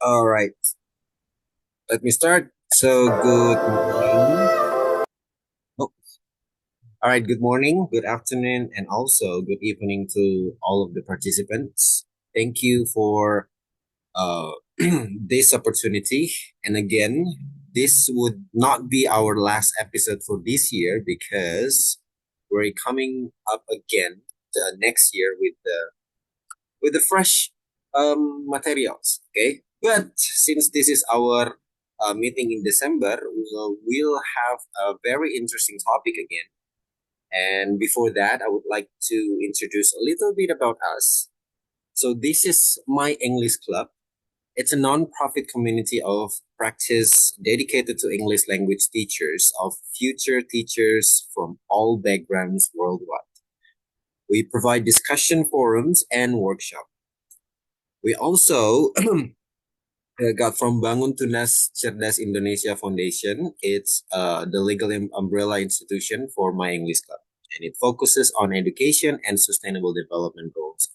All right, let me start. So, good morning. Oh, all right, good morning, good afternoon, and also good evening to all of the participants. Thank you for uh, this opportunity. And again, this would not be our last episode for this year because we're coming up again next year with the fresh materials. Okay, but since this is our meeting in December, we'll have a very interesting topic again. And before that, I would like to introduce a little bit about us. So this is my English club. It's a non-profit community of practice dedicated to English language teachers of future teachers from all backgrounds worldwide. We provide discussion forums and workshops. We also got from Bangun Tunas Cerdas Indonesia Foundation. It's the legal umbrella institution for my English club, and it focuses on education and sustainable development goals.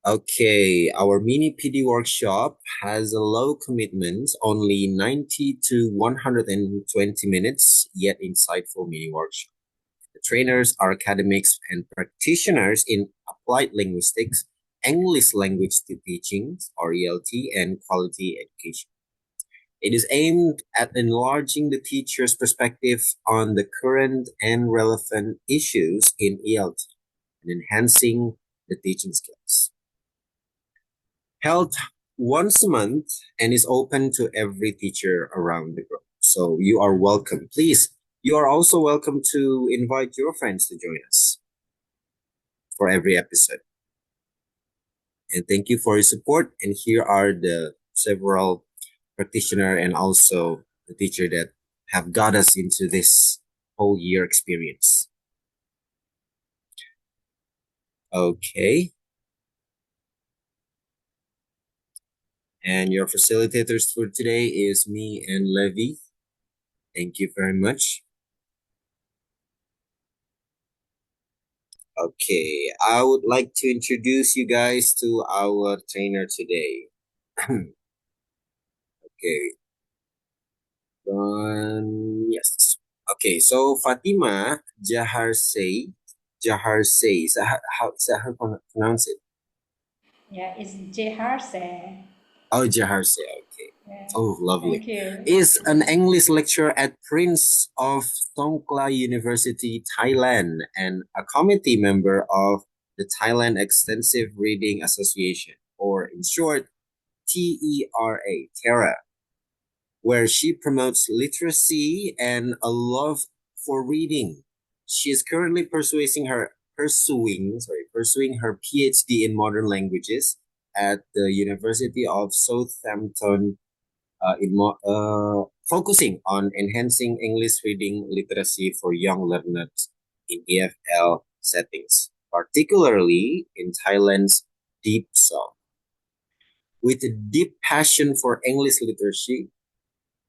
Okay, our mini PD workshop has a low commitment, only 90 to 120 minutes, yet insightful mini workshop. The trainers are academics and practitioners in applied linguistics, English language teaching, or ELT, and quality education. It is aimed at enlarging the teacher's perspective on the current and relevant issues in ELT and enhancing the teaching skills. Held once a month and is open to every teacher around the globe. So you are welcome. Please, you are also welcome to invite your friends to join us for every episode. And thank you for your support. And here are the several practitioner and also the teacher that have got us into this whole year experience. Okay. And your facilitators for today is me and Levi. Thank you very much. Okay, I would like to introduce you guys to our trainer today. Okay, yes. Okay, so Fatimah Jeharsae, is that how pronounce it? Yeah, it's Jeharsae. Oh, Jeharsae, okay. Yeah. Oh, lovely. Thank you. Is an English lecturer at Prince of Songkhla University, Thailand, and a committee member of the Thailand Extensive Reading Association, or in short, TERA, where she promotes literacy and a love for reading. She is currently pursuing her PhD in modern languages at the University of Southampton, focusing on enhancing English reading literacy for young learners in EFL settings, particularly in Thailand's deep south. With a deep passion for English literacy,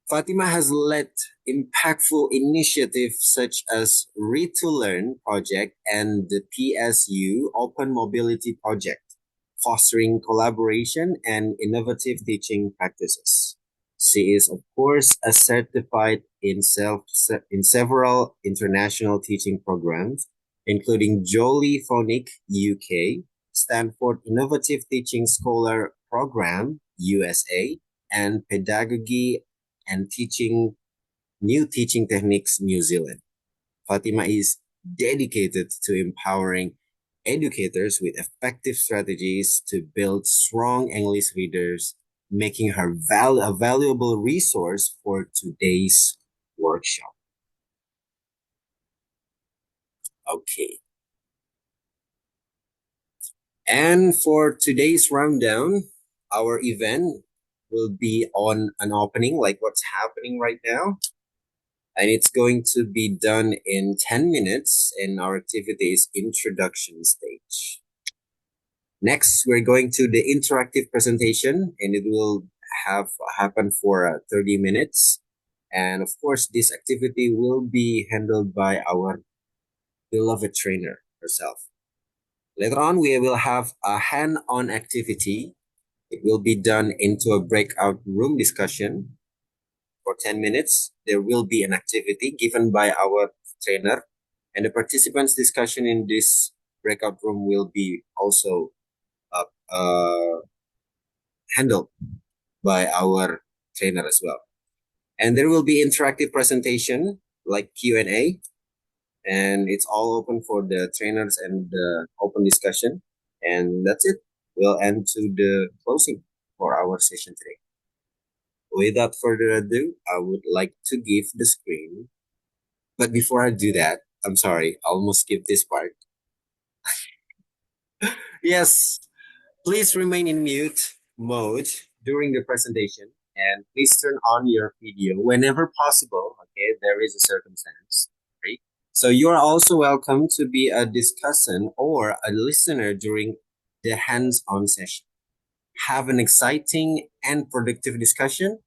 Fatima has led impactful initiatives such as Read to Learn project and the PSU Open Mobility project, fostering collaboration and innovative teaching practices. She is, of course, a certified in several international teaching programs, including Jolie Phonics UK, Stanford Innovative Teaching Scholar Program USA, and Pedagogy and Teaching New Teaching Techniques New Zealand. Fatima is dedicated to empowering educators with effective strategies to build strong English readers, making her a valuable resource for today's workshop. Okay. And for today's rundown, our event will be on an opening like what's happening right now. And it's going to be done in 10 minutes, and our activity is introduction stage. Next, we're going to the interactive presentation, and it will have happen for 30 minutes. And of course, this activity will be handled by our beloved trainer herself, Later on, we will have a hand-on activity. It will be done into a breakout room discussion for 10 minutes. There will be an activity given by our trainer, and the participants' discussion in this breakout room will be also uh, uh, handled by our trainer as well. And there will be interactive presentation like Q&A, and it's all open for the trainers and the open discussion. And that's it. We'll end to the closing for our session today. Without further ado, I would like to give the screen. But before I do that, I'm sorry, I almost skipped this part. Yes, please remain in mute mode during the presentation, and please turn on your video whenever possible. Okay, there is a circumstance, right? So you are also welcome to be a discussant or a listener during the hands-on session. Have an exciting and productive discussion.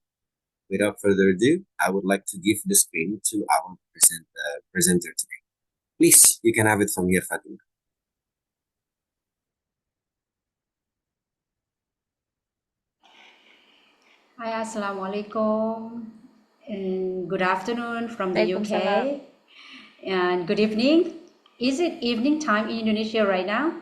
Without further ado, I would like to give the screen to our presenter today. Please, you can have it from here, Fatimah. Hi, Assalamualaikum. And good afternoon from the Waalaikumsalam. UK. And good evening. Is it evening time in Indonesia right now?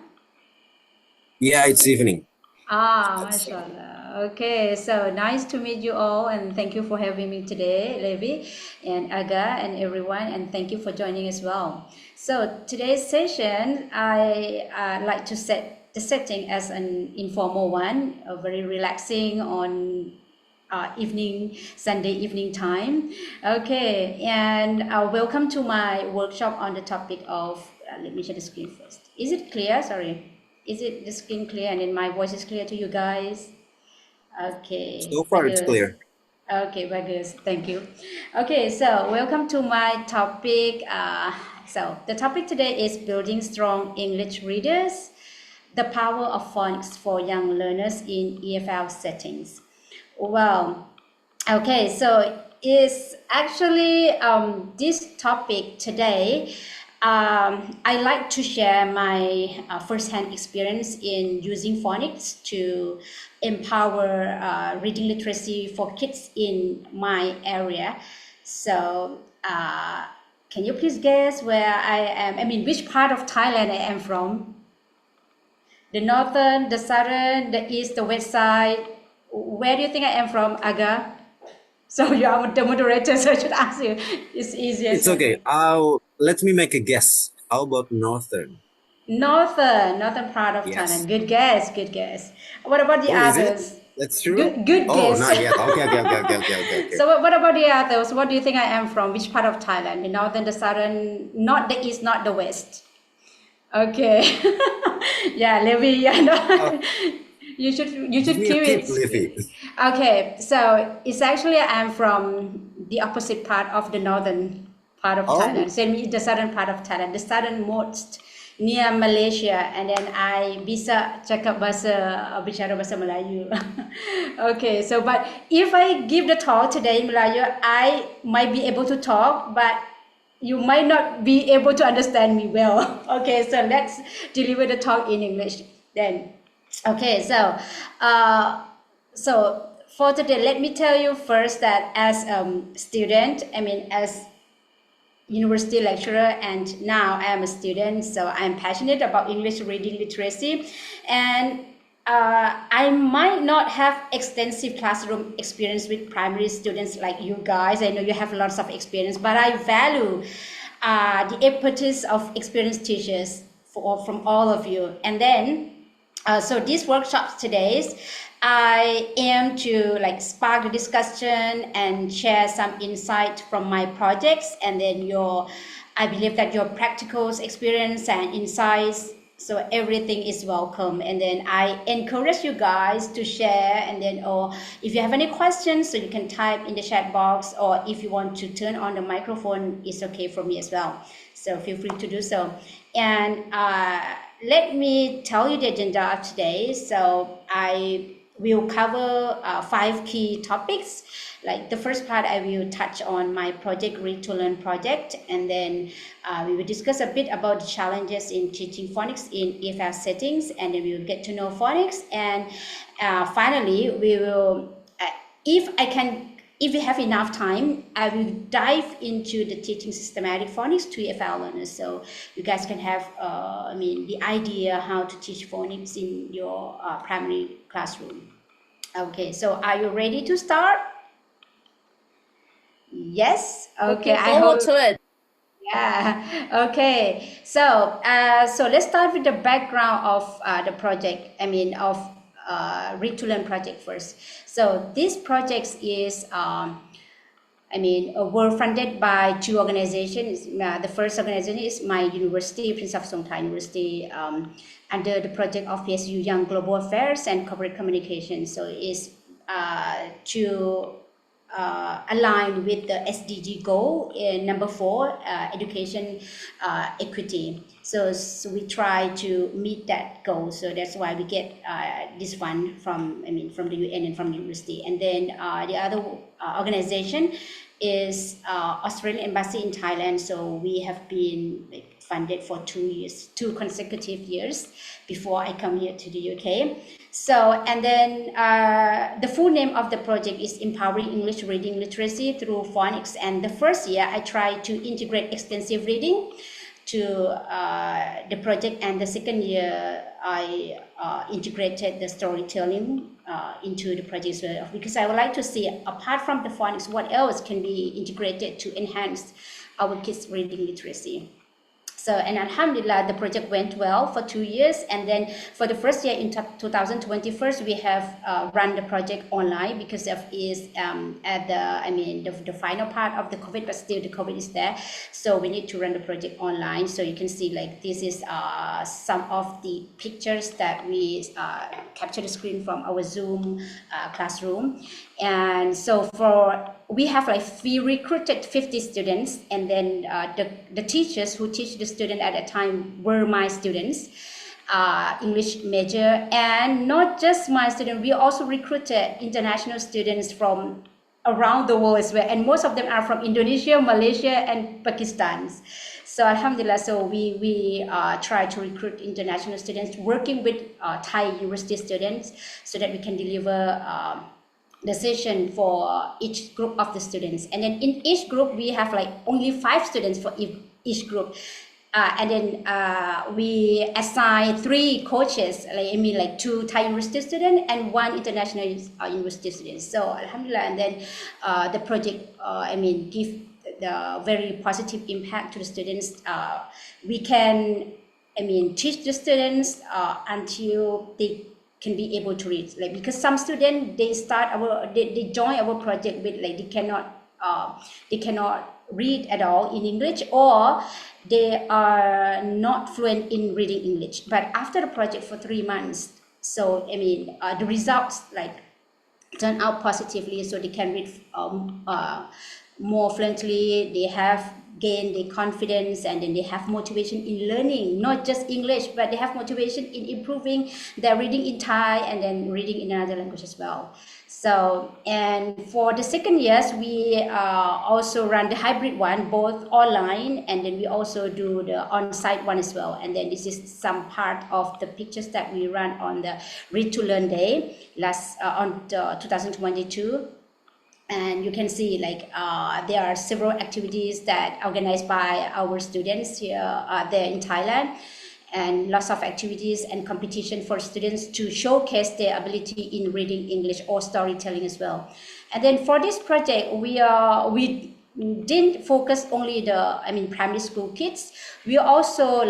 Yeah, it's evening. Mashallah. Okay, so nice to meet you all, and thank you for having me today, Levi and Aga and everyone, and thank you for joining as well. So today's session, I like to set the setting as an informal one, very relaxing on Sunday evening time. Okay, and welcome to my workshop on the topic of, let me share the screen first. Is it clear? Sorry. Is it the screen clear and then my voice is clear to you guys? Okay, So far, it's bagus. clear. Okay, bagus. Thank you. Okay, so welcome to my topic. So the topic today is building strong English readers, the power of phonics for young learners in EFL settings. Well, okay, so it's actually this topic today. I like to share my first-hand experience in using phonics to empower reading literacy for kids in my area. So, can you please guess where I am? I mean, which part of Thailand I am from? The northern, the southern, the east, the west side. Where do you think I am from, Aga? So you are the moderator, so I should ask you. It's It's easiest. okay. Let me make a guess. How about northern? Northern part of Yes. Thailand. Good guess, good guess. What about the Oh, is it? others? That's true? Good Oh, guess. not yet. Okay, okay, okay, okay, okay, okay, okay. So what about the others? What do you think I am from? Which part of Thailand? The northern, the southern, not the east, not the west. Okay. Yeah, Levi, yeah, Uh, no. You should Give me a keep tip, it. Livy. Okay, so it's actually I'm from the opposite part of the northern part of Thailand. Oh, So the southern part of Thailand, the southernmost near Malaysia, and then I bisa cakap bicara bahasa Melayu. Okay, so but if I give the talk today in Melayu, I might be able to talk, but you might not be able to understand me well. Okay, so let's deliver the talk in English then. Okay, uh, so for today, let me tell you first that as a student, I mean, as university lecturer, and now I am a student, so I'm passionate about English reading literacy, and I might not have extensive classroom experience with primary students like you guys. I know you have lots of experience, but I value the expertise of experienced teachers from all of you. And then so these workshops today, I aim to like spark the discussion and share some insight from my projects, and then I believe that your practical experience and insights, so everything is welcome. And then I encourage you guys to share, and then or if you have any questions, so you can type in the chat box, or if you want to turn on the microphone, it's okay for me as well. So feel free to do so. And let me tell you the agenda of today. So I we'll cover 5 key topics. Like the first part, I will touch on my project, Read to Learn project, and then we will discuss a bit about the challenges in teaching phonics in EFL settings, and then we will get to know phonics. And finally, we will, if we have enough time, I will dive into the teaching systematic phonics to EFL learners, so you guys can have, the idea how to teach phonics in your primary classroom. Okay, so are you ready to start? Yes. Okay. Looking forward to it. Yeah. Okay. So let's start with the background of the project. Read to Learn project first. So this project is, were funded by 2 organizations. The first organization is my university, Prince of Songkhla University, under the project of PSU Young Global Affairs and Corporate Communication. So it's to align with the SDG goal in number 4, education equity. So we try to meet that goal. So that's why we get this fund from the UN and from the university. And then the other organization is Australian Embassy in Thailand. So we have been funded for 2 consecutive years before I come here to the UK. So, and then the full name of the project is Empowering English Reading Literacy through Phonics. And the first year I tried to integrate extensive reading to the project, and the second year I integrated the storytelling into the project as well, because I would like to see, apart from the phonics, what else can be integrated to enhance our kids' reading literacy. So, and alhamdulillah, the project went well for 2 years. And then for the first year in 2021, we have run the project online because of the final part of the COVID, but still the COVID is there. So we need to run the project online. So you can see, like, this is some of the pictures that we capture the screen from our Zoom classroom. And so we have we recruited 50 students, and then the teachers who teach the student at that time were my students, English major, and not just my student, we also recruited international students from around the world as well, and most of them are from Indonesia, Malaysia, and Pakistan. So alhamdulillah, so we try to recruit international students working with Thai university students so that we can deliver the session for each group of the students. And then in each group we have only 5 students for each group, and then we assign 3 coaches, 2 Thai university students and 1 international university student. So alhamdulillah, and then the project give the very positive impact to the students. We can teach the students until they can be able to read, because some students they join our project with they cannot read at all in English, or they are not fluent in reading English. But after the project for 3 months, so the results turn out positively, so they can read more fluently. They have gained their confidence, and then they have motivation in learning not just English, but they have motivation in improving their reading in Thai and then reading in another language as well. So, and for the second years, we also run the hybrid one, both online, and then we also do the on-site one as well. And then this is some part of the pictures that we run on the Read to Learn Day on 2022. And you can see there are several activities that are organized by our students here there in Thailand, and lots of activities and competition for students to showcase their ability in reading English or storytelling as well. And then for this project, we didn't focus only the primary school kids. We also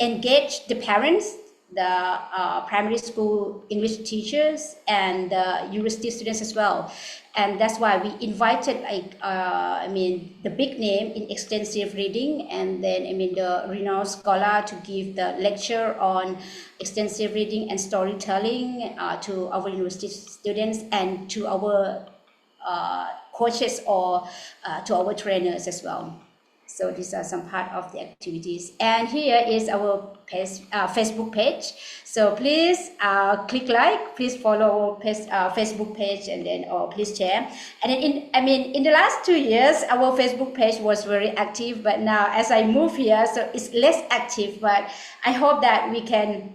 engage the parents, the primary school English teachers, and the university students as well. And that's why we invited the big name in extensive reading, and then the renowned scholar to give the lecture on extensive reading and storytelling to our university students and to our coaches or to our trainers as well. So these are some part of the activities. And here is our Facebook page. So please click like, please follow our Facebook page, and then please share. And then in the last 2 years, our Facebook page was very active, but now as I move here, so it's less active. But I hope that we can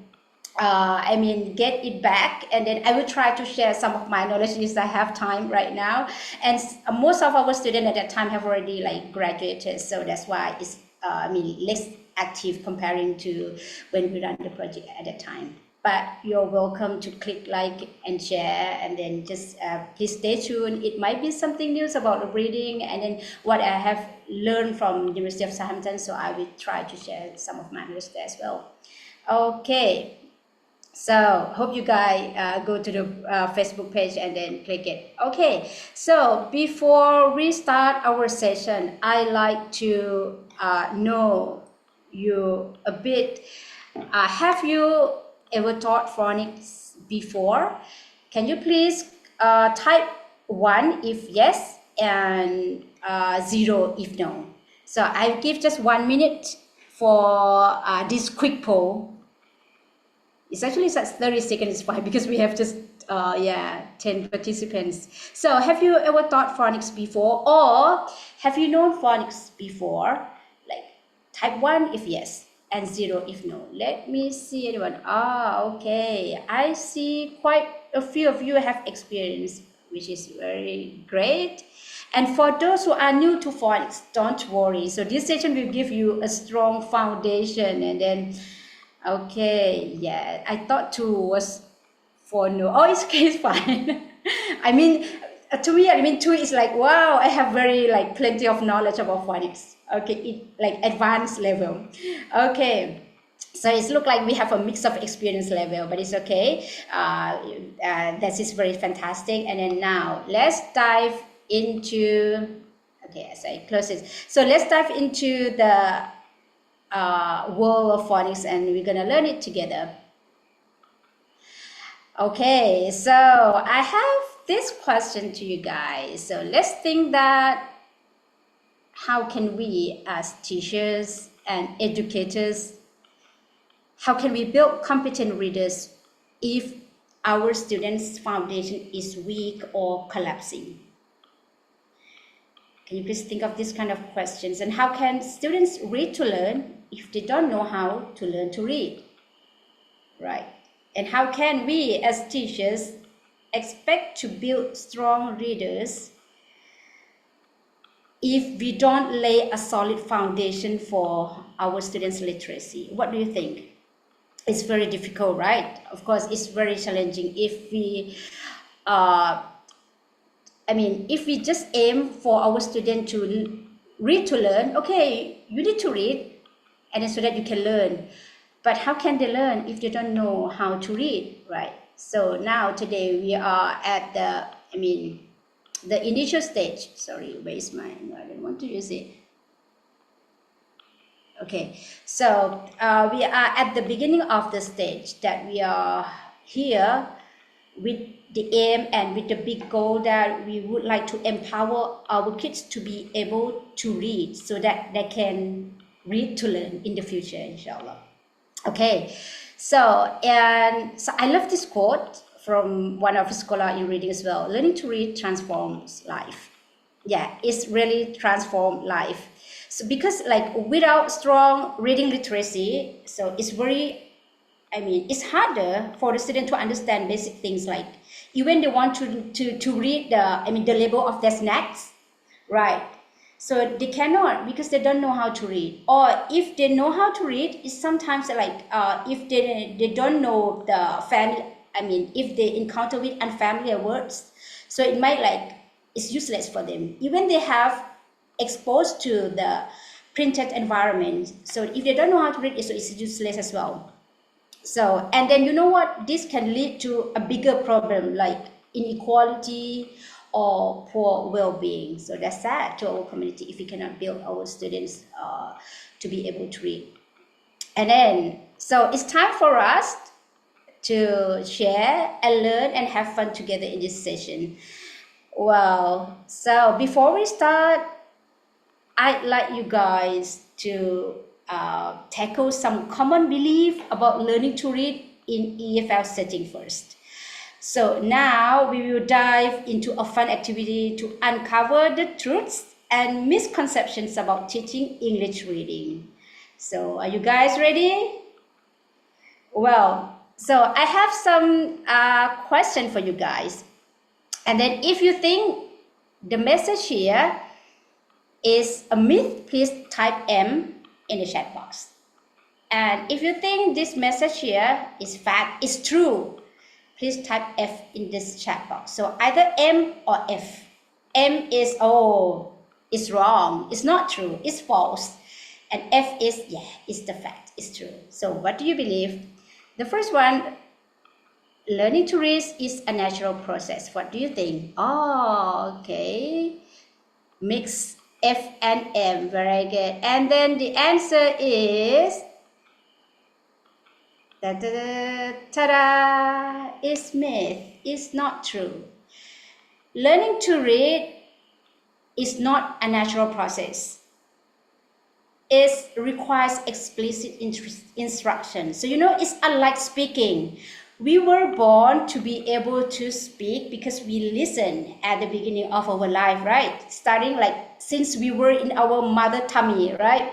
get it back, and then I will try to share some of my knowledge if I have time right now. And most of our students at that time have already like graduated, so that's why it's less active comparing to when we run the project at that time. But you're welcome to click like and share, and then just please stay tuned. It might be something new about the reading, and then what I have learned from University of Southampton, so I will try to share some of my knowledge there as well. Okay. So hope you guys go to the Facebook page and then click it. Okay, so before we start our session, I like to know you a bit. Have you ever taught phonics before? Can you please type 1 if yes, and 0 if no. So I give just 1 minute for this quick poll. It's actually 30 seconds is fine because we have just 10 participants. So have you ever taught phonics before, or have you known phonics before? Like type 1 if yes and 0 if no. Let me see anyone. Okay. I see quite a few of you have experience, which is very great. And for those who are new to phonics, don't worry. So this session will give you a strong foundation, and then okay, yeah, I thought 2 was for no. Oh, it's okay, it's fine. To me, 2 is like, wow, I have very like plenty of knowledge about phonics. Okay, it like advanced level. Okay, so it looks like we have a mix of experience level, but it's okay. That is very fantastic. And then now let's dive into. Okay, as I close it. So let's dive into the world of phonics, and we're gonna learn it together. Okay, so I have this question to you guys. So let's think that how can we as teachers and educators, how can we build competent readers if our students' foundation is weak or collapsing? Can you please think of this kind of questions? And how can students read to learn if they don't know how to learn to read? Right. And how can we as teachers expect to build strong readers if we don't lay a solid foundation for our students' literacy? What do you think? It's very difficult, right? Of course, it's very challenging if we if we just aim for our student to read to learn. Okay, you need to read, and then so that you can learn. But how can they learn if they don't know how to read, right? So now today we are at the initial stage. Sorry, where is mine? I don't want to use it. Okay, so we are at the beginning of the stage that we are here with the aim and with the big goal that we would like to empower our kids to be able to read so that they can read to learn in the future, inshallah. Okay, so I love this quote from one of the scholars in reading as well. Learning to read transforms life. Yeah, it's really transformed life. So because like without strong reading literacy, so it's very, it's harder for the student to understand basic things, like even they want to read the label of their snacks, right? So they cannot because they don't know how to read. Or if they know how to read, it's sometimes like if they don't know the family, if they encounter with unfamiliar words, so it might like it's useless for them. Even they have exposed to the printed environment, so if they don't know how to read, so it's useless as well. So, and then you know what, this can lead to a bigger problem like inequality or poor well-being. So that's sad to our community if we cannot build our students to be able to read. And then, so it's time for us to share and learn and have fun together in this session. Well, so before we start, I'd like you guys to tackle some common belief about learning to read in EFL setting first. So now we will dive into a fun activity to uncover the truths and misconceptions about teaching English reading. So are you guys ready? Well, so I have some question for you guys. And then if you think the message here is a myth, please type M in the chat box. And if you think this message here is fact, is true, please type F in this chat box. So either M or F. M is, oh, it's wrong, it's not true, it's false. And F is, yeah, it's the fact, it's true. So what do you believe? The first one, learning to read is a natural process. What do you think? Oh, okay. Mix F and M, very good. And then the answer is, ta-da, is myth, it's not true. Learning to read is not a natural process. It requires explicit instruction. So, it's unlike speaking. We were born to be able to speak because we listen at the beginning of our life, right? Starting since we were in our mother tummy, right?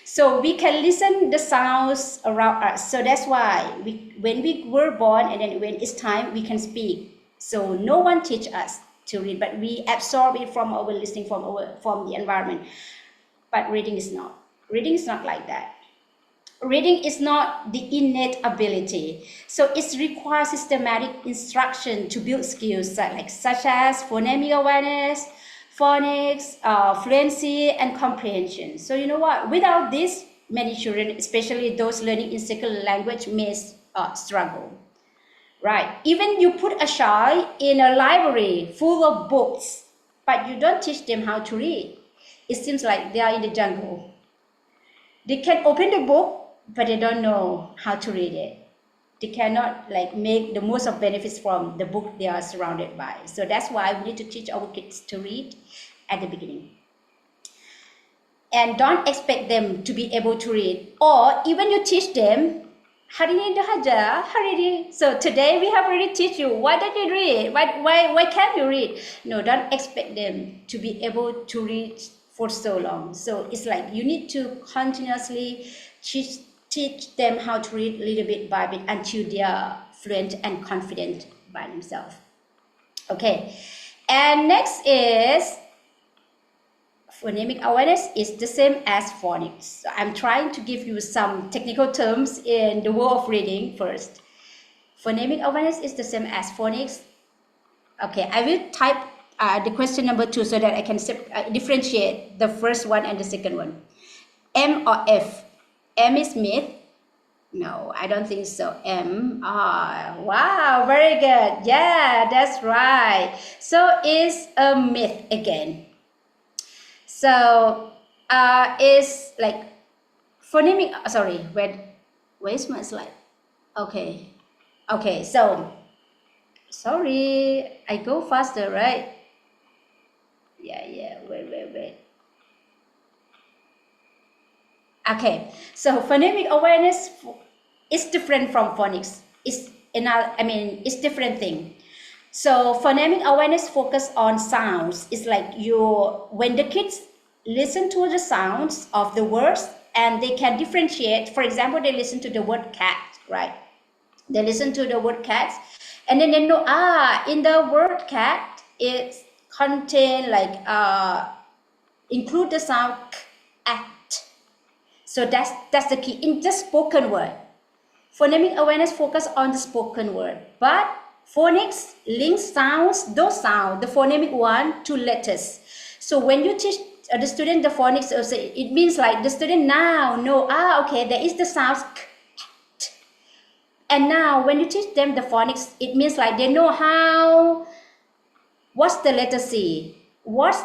So we can listen the sounds around us. So that's why when we were born and then when it's time, we can speak. So no one teach us to read, but we absorb it from our listening, from the environment. But reading is not. Reading is not like that. Reading is not the innate ability. So it requires systematic instruction to build skills such as phonemic awareness, phonics, fluency, and comprehension. So you know what? Without this, many children, especially those learning in second language, may struggle. Right? Even you put a child in a library full of books, but you don't teach them how to read. It seems like they are in the jungle. They can open the book, but they don't know how to read it. They cannot make the most of benefits from the book they are surrounded by. So that's why we need to teach our kids to read at the beginning. And don't expect them to be able to read. Or even you teach them, so today we have already teach you, why don't you read? Why can't you read? No, don't expect them to be able to read for so long. So it's you need to continuously teach them how to read little bit by bit until they are fluent and confident by themselves. Okay, and next is phonemic awareness is the same as phonics. So I'm trying to give you some technical terms in the world of reading first. Phonemic awareness is the same as phonics. Okay, I will type the question number 2 so that I can differentiate the first one and the second one. M or F? M is myth. No, I don't think so. M. Wow, very good. Yeah, that's right. So it's a myth again. So it's phonemic. Sorry, where's my slide? Okay. So sorry, I go faster, right? Yeah. Wait. Okay, so phonemic awareness is different from phonics. It's different thing. So phonemic awareness focus on sounds. It's when the kids listen to the sounds of the words and they can differentiate. For example, they listen to the word cat, right? They listen to the word cat, and then they know, in the word cat, it contain include the sound at. So that's the key in the spoken word. Phonemic awareness focus on the spoken word, but phonics links sounds, those sounds, the phonemic one, to letters. So when you teach the student the phonics, it means the student now know, okay, there is the sound. And now when you teach them the phonics, it means they know what's the letter C, what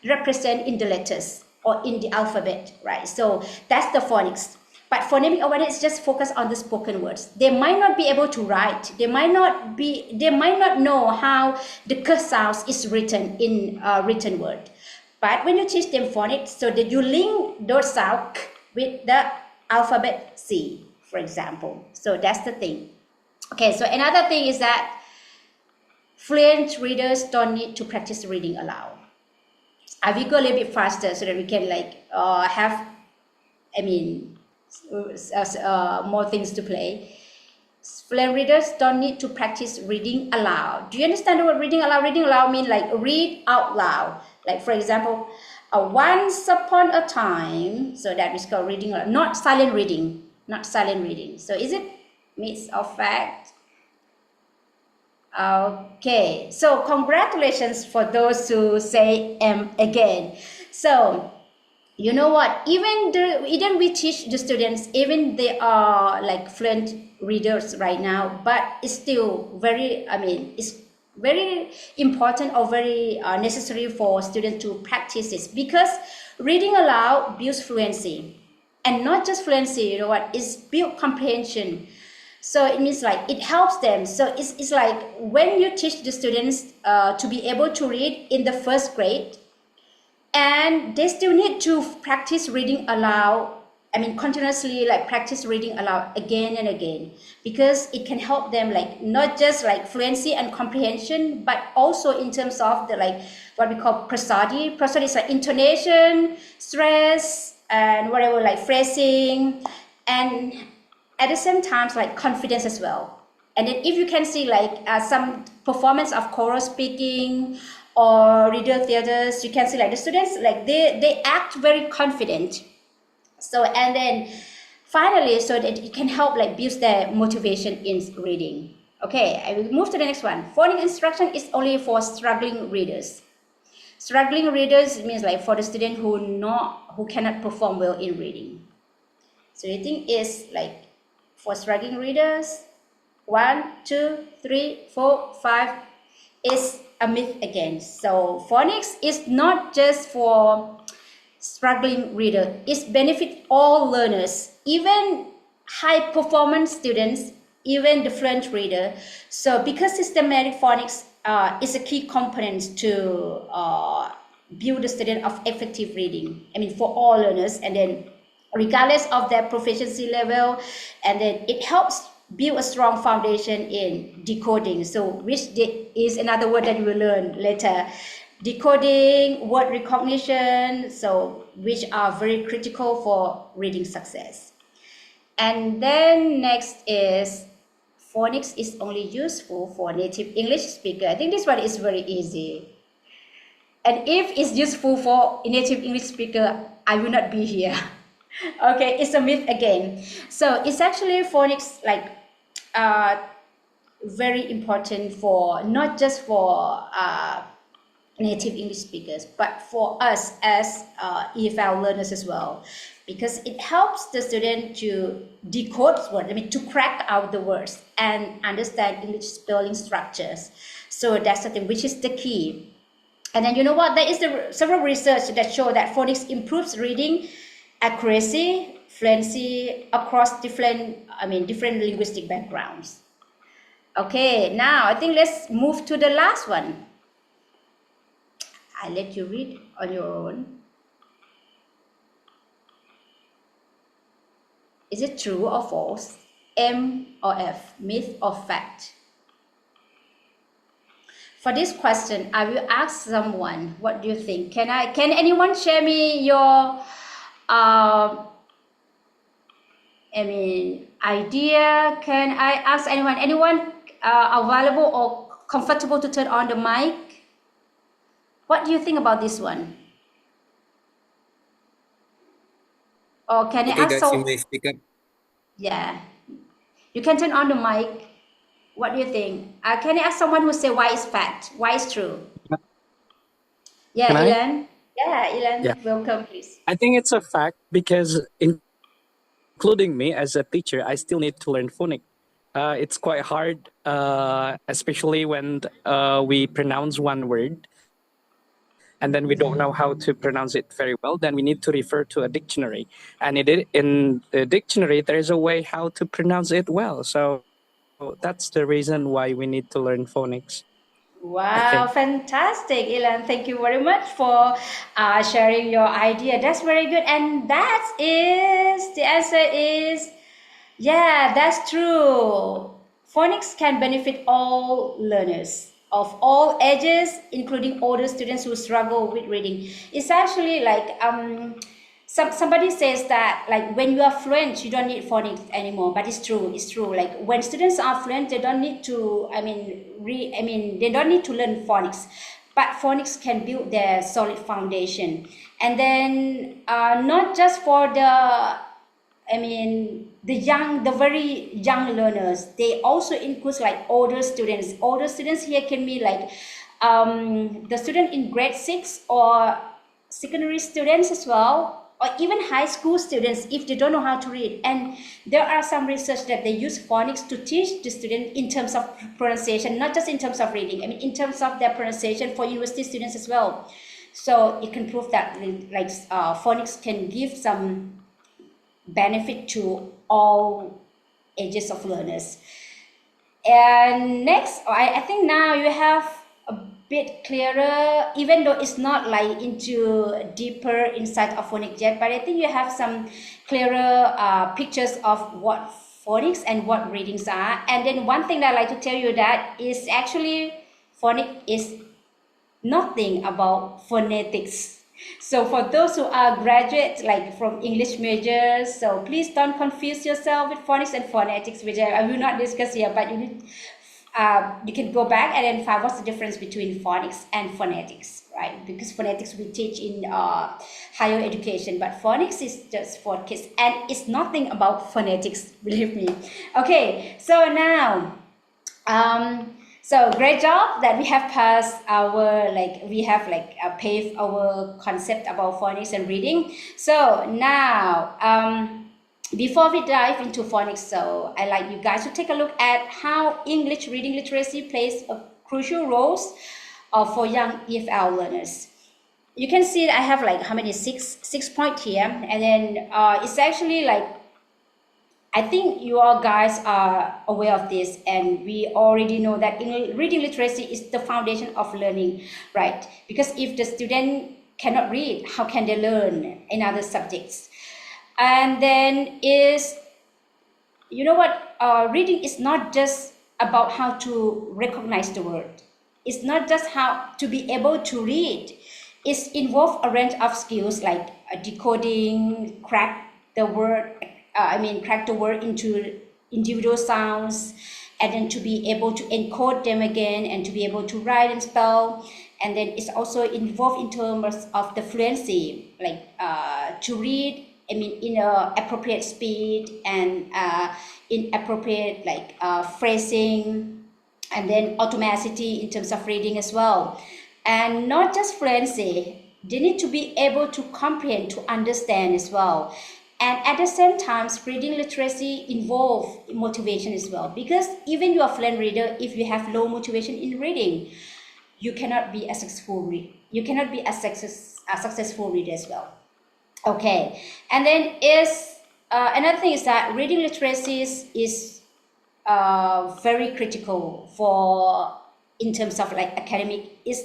represent in the letters or in the alphabet, right? So that's the phonics. But phonemic awareness just focus on the spoken words. They might not be able to write. They might not know how the k sounds is written in written word. But when you teach them phonics, so that you link those sounds with the alphabet C, for example. So that's the thing. Okay, so another thing is that fluent readers don't need to practice reading aloud. I will go a little bit faster so that we can have, I mean, more things to play. Fluent readers don't need to practice reading aloud. Do you understand the word reading aloud? Reading aloud means like read out loud. Like for example, once upon a time. So that is called reading aloud. Not silent reading. Not silent reading. So is it myth or fact? Okay. So congratulations for those who say again. So you know what, even we teach the students, even they are like fluent readers right now, but it's still very, I mean, it's very important or very necessary for students to practice this, because reading aloud builds fluency, and not just fluency, you know what, it's build comprehension. So it means like it helps them. So it's like when you teach the students to be able to read in the first grade, and they still need to practice reading aloud, I mean continuously, like practice reading aloud again and again, because it can help them like not just like fluency and comprehension, but also in terms of the like what we call prosody. Prosody is like intonation, stress, and whatever, like phrasing, and at the same time like confidence as well. And then if you can see like some performance of choral speaking or reader theaters, you can see like the students, like they act very confident. So, and then finally, so that it can help like boost their motivation in reading. Okay, I will move to the next one. Phonics instruction is only for struggling readers. Struggling readers means like for the student who cannot perform well in reading. So you think is like for struggling readers? 1, 2, 3, 4, 5 is a myth again. So phonics is not just for struggling reader. It benefits all learners, even high performance students, even the fluent reader. So because systematic phonics is a key component to build the student of effective reading. I mean for all learners, and then regardless of their proficiency level, and then it helps build a strong foundation in decoding. So which is another word that you will learn later. Decoding, word recognition, so which are very critical for reading success. And then next is phonics is only useful for native English speaker. I think this one is very easy. And if it's useful for native English speaker, I will not be here. Okay, it's a myth again. So it's actually phonics like very important for not just for native English speakers, but for us as EFL learners as well, because it helps the student to decode words, I mean to crack out the words and understand English spelling structures. So that's the thing, which is the key. And then you know what, there is several research that show that phonics improves reading accuracy, fluency across different linguistic backgrounds. Okay, now I think let's move to the last one. I let you read on your own. Is it true or false? M or F, myth or fact? For this question, I will ask someone, what do you think? Can anyone share me your idea? Can I ask anyone available or comfortable to turn on the mic? What do you think about this one? Or can I Okay, ask guys, you so? may speak up. Yeah, you can turn on the mic. What do you think? Can I ask someone who say why is fact? Why is true? Yeah, Can I? Ilan. Yeah, Yeah. Ilan, welcome, please. I think it's a fact because, including me as a teacher, I still need to learn phonics. It's quite hard, especially when we pronounce one word and then we don't know how to pronounce it very well. Then we need to refer to a dictionary, and in the dictionary there is a way how to pronounce it well. So that's the reason why we need to learn phonics. Wow, Okay. fantastic, Ilan. Thank you very much for sharing your idea. That's very good. And the answer is, yeah, that's true. Phonics can benefit all learners of all ages, including older students who struggle with reading. It's actually like somebody says that like when you are fluent, you don't need phonics anymore. But it's true. It's true. Like when students are fluent, they don't need to. They don't need to learn phonics. But phonics can build their solid foundation, and then not just for the very young learners. They also include like older students. Older students here can be like the student in grade 6 or secondary students as well, or even high school students if they don't know how to read. And there are some research that they use phonics to teach the student in terms of pronunciation, not just in terms of reading. In terms of their pronunciation for university students as well. So it can prove that like phonics can give some benefit to all ages of learners. And next, I think now you have a bit clearer, even though it's not like into deeper insight of phonics yet, but I think you have some clearer pictures of what phonics and what readings are. And then one thing that I like to tell you that is actually phonics is nothing about phonetics. So for those who are graduates like from English majors, so please don't confuse yourself with phonics and phonetics, which I will not discuss here, but you can go back and then find what's the difference between phonics and phonetics, right? Because phonetics we teach in higher education, but phonics is just for kids, and it's nothing about phonetics, believe me. Okay, so now so great job that we have passed our paved our concept about phonics and reading. So now before we dive into phonics, so I like you guys to take a look at how English reading literacy plays a crucial role for young EFL learners. You can see that I have like how many six points here, and then it's actually like I think you all guys are aware of this, and we already know that reading literacy is the foundation of learning, right? Because if the student cannot read, how can they learn in other subjects? And then you know what? Reading is not just about how to recognize the word. It's not just how to be able to read. It's involved a range of skills like decoding, crack the word into individual sounds, and then to be able to encode them again, and to be able to write and spell. And then it's also involved in terms of the fluency, like to read, in a appropriate speed, and in appropriate phrasing, and then automaticity in terms of reading as well. And not just fluency, they need to be able to comprehend, to understand as well. And at the same time, reading literacy involves motivation as well. Because even you are a fluent reader, if you have low motivation in reading, you cannot be a successful reader as well. Okay, and then another thing is that reading literacy is very critical for in terms of like academic. Is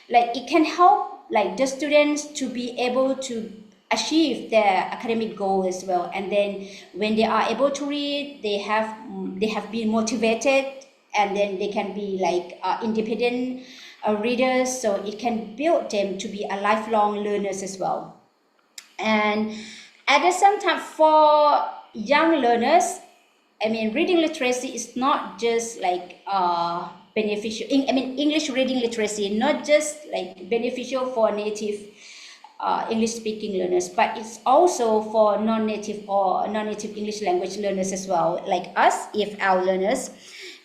like it can help like the students to be able to achieve their academic goal as well. And then when they are able to read, they have been motivated, and then they can be like independent readers, so it can build them to be a lifelong learners as well. And at the same time, for young learners, reading literacy is not just like beneficial. English reading literacy not just like beneficial for native English speaking learners, but it's also for non-native or non-native English language learners as well, like us, EFL learners.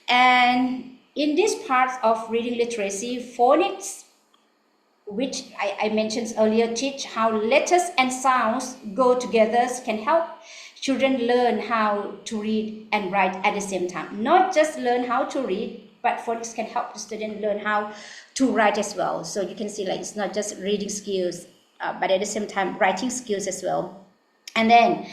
And in this part of reading literacy, phonics, which I mentioned earlier, teach how letters and sounds go together, can help children learn how to read and write at the same time. Not just learn how to read, but phonics can help the student learn how to write as well. So you can see like it's not just reading skills, but at the same time writing skills as well. And then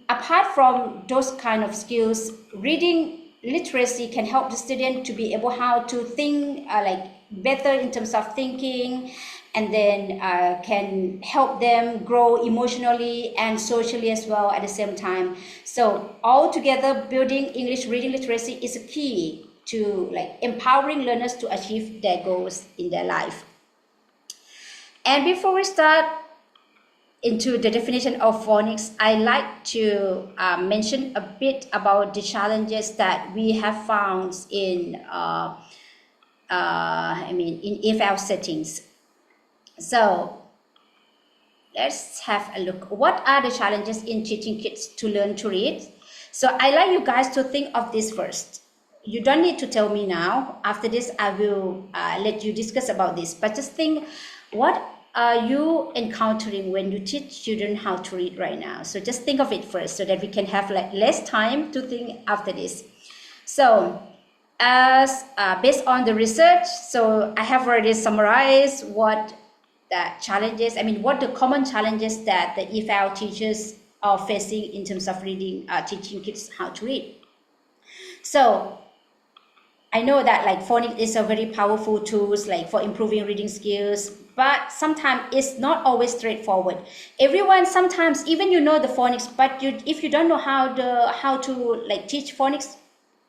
apart from those kind of skills, reading literacy can help the student to be able how to think like better in terms of thinking, and then can help them grow emotionally and socially as well at the same time. So altogether, building English reading literacy is a key to like empowering learners to achieve their goals in their life. And before we start into the definition of phonics, I like to mention a bit about the challenges that we have found in in EFL settings. So let's have a look. What are the challenges in teaching kids to learn to read? So I like you guys to think of this first. You don't need to tell me now. After this, I will let you discuss about this. But just think, what are you encountering when you teach children how to read right now? So just think of it first so that we can have like less time to think after this. So as based on the research, so I have already summarized what the challenges, what the common challenges that the EFL teachers are facing in terms of reading, teaching kids how to read. So I know that like phonics is a very powerful tool like for improving reading skills, but sometimes it's not always straightforward. Everyone sometimes even you know the phonics, but if you don't know how to like teach phonics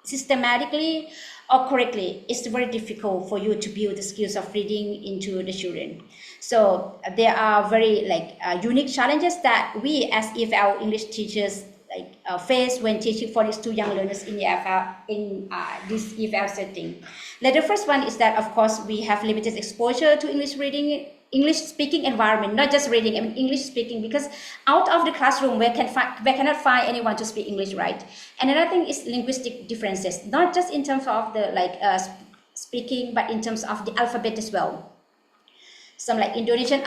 systematically or correctly, it's very difficult for you to build the skills of reading into the children. So there are very like unique challenges that we as EFL English teachers face when teaching phonics to young learners in EFL in this EFL setting. Like the first one is that of course we have limited exposure to English reading, English speaking environment, not just reading, English speaking, because out of the classroom we cannot find anyone to speak English, right? And another thing is linguistic differences, not just in terms of the speaking, but in terms of the alphabet as well. Some like Indonesian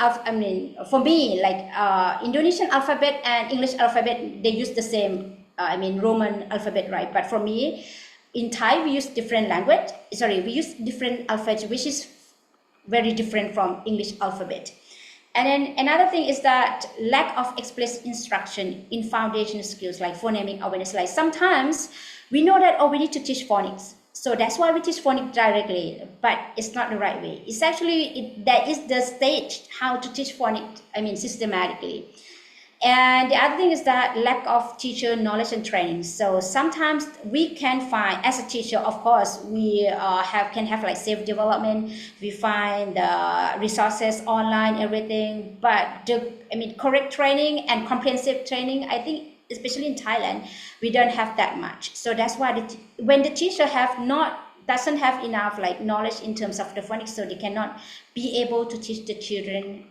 for me, like Indonesian alphabet and English alphabet, they use the same, Roman alphabet, right? But for me, in Thai, we use different we use different alphabet, which is very different from English alphabet. And then another thing is that lack of explicit instruction in foundation skills like phonemic awareness. Like sometimes we know that, we need to teach phonics. So that's why we teach phonics directly, but it's not the right way. It's actually, that is the stage how to teach phonics, systematically. And the other thing is that lack of teacher knowledge and training. So sometimes we can find, as a teacher, of course, we can have like self-development. We find resources online, everything. But correct training and comprehensive training, I think, especially in Thailand, we don't have that much. So that's why when the teacher doesn't have enough like knowledge in terms of the phonics, so they cannot be able to teach the children,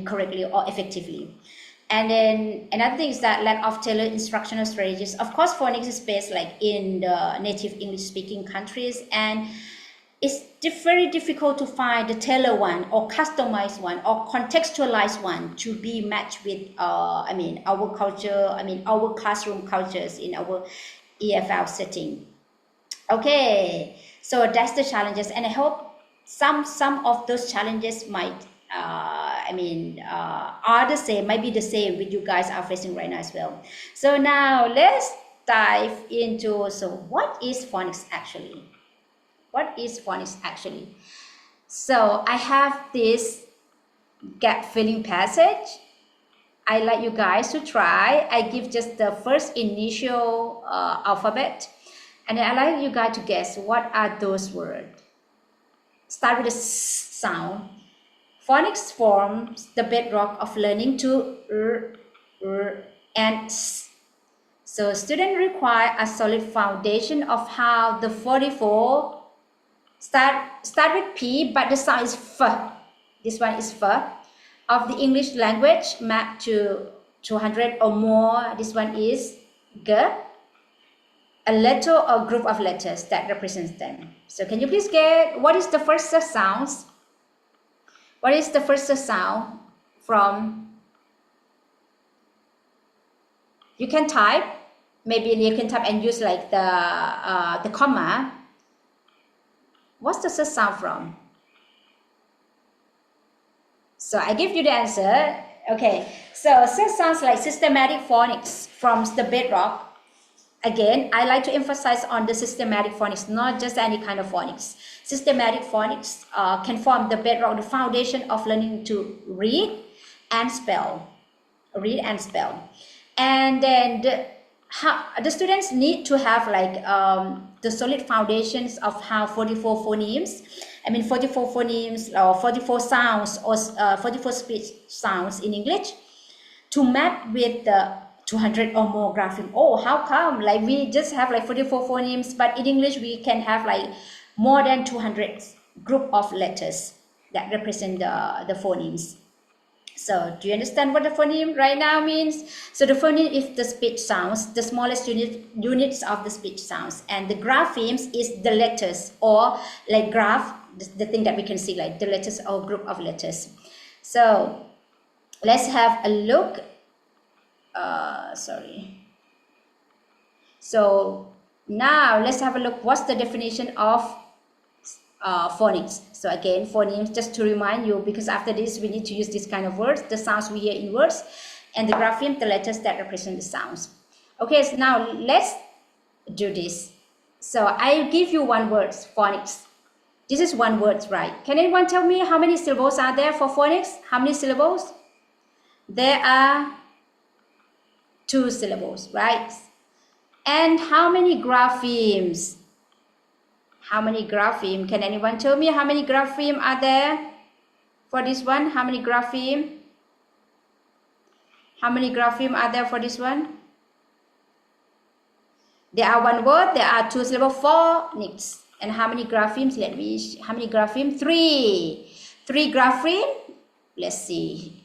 correctly or effectively. And then another thing is that lack of tailored instructional strategies. Of course, phonics is based like in the native English-speaking countries, and it's very difficult to find the tailored one or customized one or contextualized one to be matched with, our culture, our classroom cultures in our EFL setting. Okay, so that's the challenges, and I hope some of those challenges might are the same, might be the same with you guys are facing right now as well. So now let's dive into, so what is phonics actually? What is phonics actually? So I have this gap filling passage. I like you guys to try. I give just the first initial alphabet, and then I like you guys to guess what are those words. Start with the sound. Phonics forms the bedrock of learning to and s. So students require a solid foundation of how the 44 start with P, but the sound is F. This one is F. Of the English language mapped to 200 or more. This one is G. A letter or group of letters that represents them. So can you please get what is the first sounds? What is the first sound from? You can type. Maybe you can type and use like the comma. What's the first sound from? So I give you the answer. Okay. So it sounds like systematic phonics from the bedrock. again, I like to emphasize on the systematic phonics, not just any kind of phonics. Systematic phonics can form the bedrock, the foundation of learning to read and spell. Read and spell. And then the students need to have like the solid foundations of how 44 phonemes, 44 phonemes or 44 sounds or 44 speech sounds in English to map with the 200 or more grapheme. Oh, how come? Like we just have like 44 phonemes, but in English we can have like more than 200 group of letters that represent the phonemes. So do you understand what the phoneme right now means? So the phoneme is the speech sounds, the smallest units of the speech sounds, and the graphemes is the letters, or like graph, the thing that we can see, like the letters or group of letters. So let's have a look. So now let's have a look. What's the definition of phonics? So again, phonemes, just to remind you, because after this we need to use this kind of words, the sounds we hear in words, and the grapheme, the letters that represent the sounds. Okay, so now let's do this. So I give you one word, phonics. This is one word, right? Can anyone tell me how many syllables are there for phonics? How many syllables? There are 2 syllables, right? And how many graphemes? How many grapheme? Can anyone tell me how many grapheme are there for this one? How many grapheme? How many grapheme are there for this one? There are one word, there are 2 syllables, phonics. And how many graphemes? How many grapheme? 3. 3 grapheme? Let's see.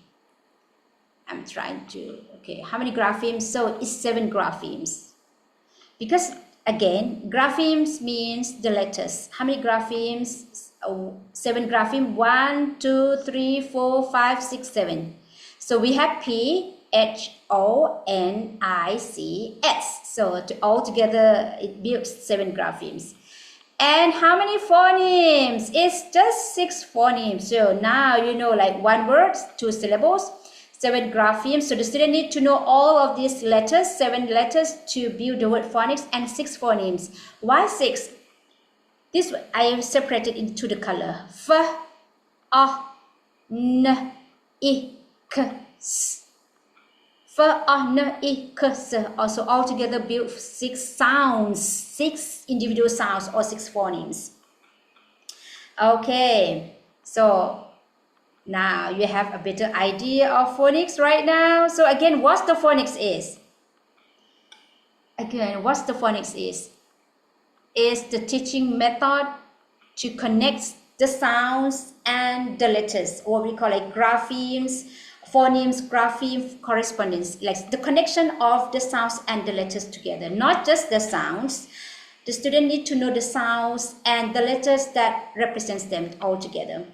I'm trying to, okay, how many graphemes? So it's 7 graphemes. Because again, graphemes means the letters. How many graphemes? 7 grapheme. 1, 2, 3, 4, 5, 6, 7. So we have P, H, O, N, I, C, S. So all together it builds 7 graphemes. And how many phonemes? It's just 6 phonemes. So now you know, like one word, 2 syllables, 7 graphemes. So the student need to know all of these letters, 7 letters to build the word phonics, and 6 phonemes. Why 6? This I have separated into the color. F, A, N, I, K, S. F, A, N, I, K, S. Also all together build 6 sounds, 6 individual sounds or 6 phonemes. Okay, so now you have a better idea of phonics right now. So again, what the phonics is? Again, what the phonics is the teaching method to connect the sounds and the letters, or we call it graphemes, phonemes, grapheme correspondence, like the connection of the sounds and the letters together. Not just the sounds. The student need to know the sounds and the letters that represents them all together.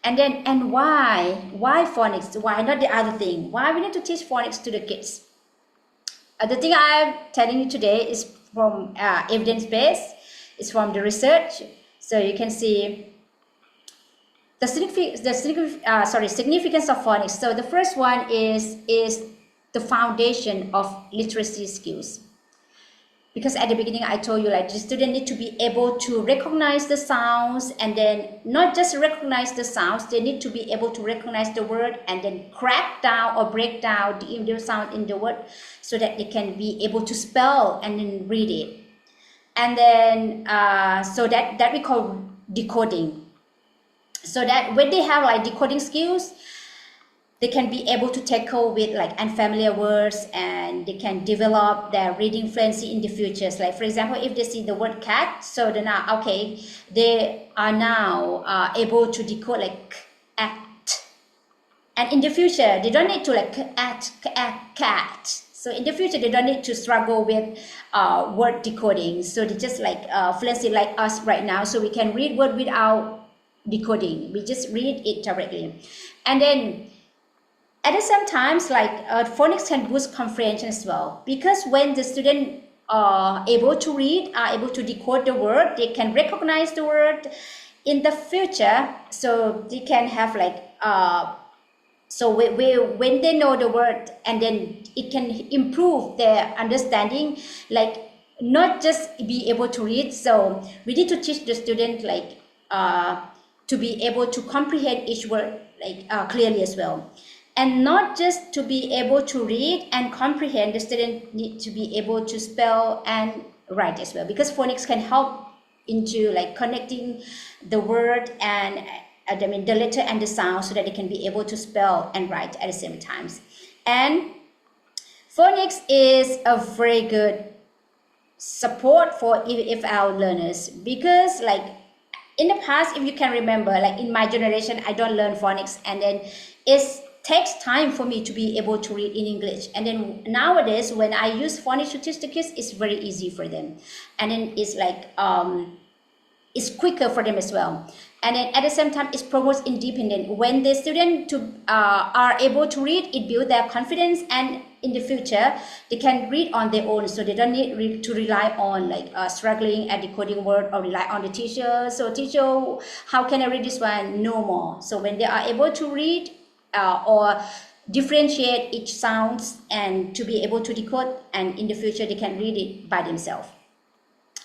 And then, and why phonics? Why not the other thing? Why we need to teach phonics to the kids? The thing I'm telling you today is from evidence-based. It's from the research. So you can see the significance of phonics. So the first one is the foundation of literacy skills. Because at the beginning I told you, like, the student need to be able to recognize the sounds, and then not just recognize the sounds, they need to be able to recognize the word and then crack down or break down the individual sound in the word so that they can be able to spell and then read it. And then so that we call decoding. So that when they have like decoding skills, they can be able to tackle with like unfamiliar words, and they can develop their reading fluency in the future. Like for example, if they see the word cat, so then now, okay, they are now able to decode like at. And in the future, they don't need to like at, cat. So in the future, they don't need to struggle with word decoding. So they just like fluency like us right now. So we can read word without decoding. We just read it directly. And then at the same time, like phonics can boost comprehension as well, because when the student are able to read, are able to decode the word, they can recognize the word in the future. So they can have like so when they know the word, and then it can improve their understanding. Like not just be able to read. So we need to teach the student like to be able to comprehend each word like clearly as well, and not just to be able to read and comprehend. The student need to be able to spell and write as well, because phonics can help into like connecting the word and I mean the letter and the sound, so that they can be able to spell and write at the same times. And phonics is a very good support for EFL learners, because like in the past, if you can remember, like in my generation, I don't learn phonics, and then it takes time for me to be able to read in English. And then nowadays, when I use phonics to teach the kids, it's very easy for them, and then it's like it's quicker for them as well. And then at the same time, it promotes independence. When the students are able to read, it builds their confidence, and in the future they can read on their own, so they don't need to rely on like struggling at decoding word or rely on the teacher. So teacher, how can I read this one? No more. So when they are able to read or differentiate each sounds and to be able to decode, and in the future they can read it by themselves.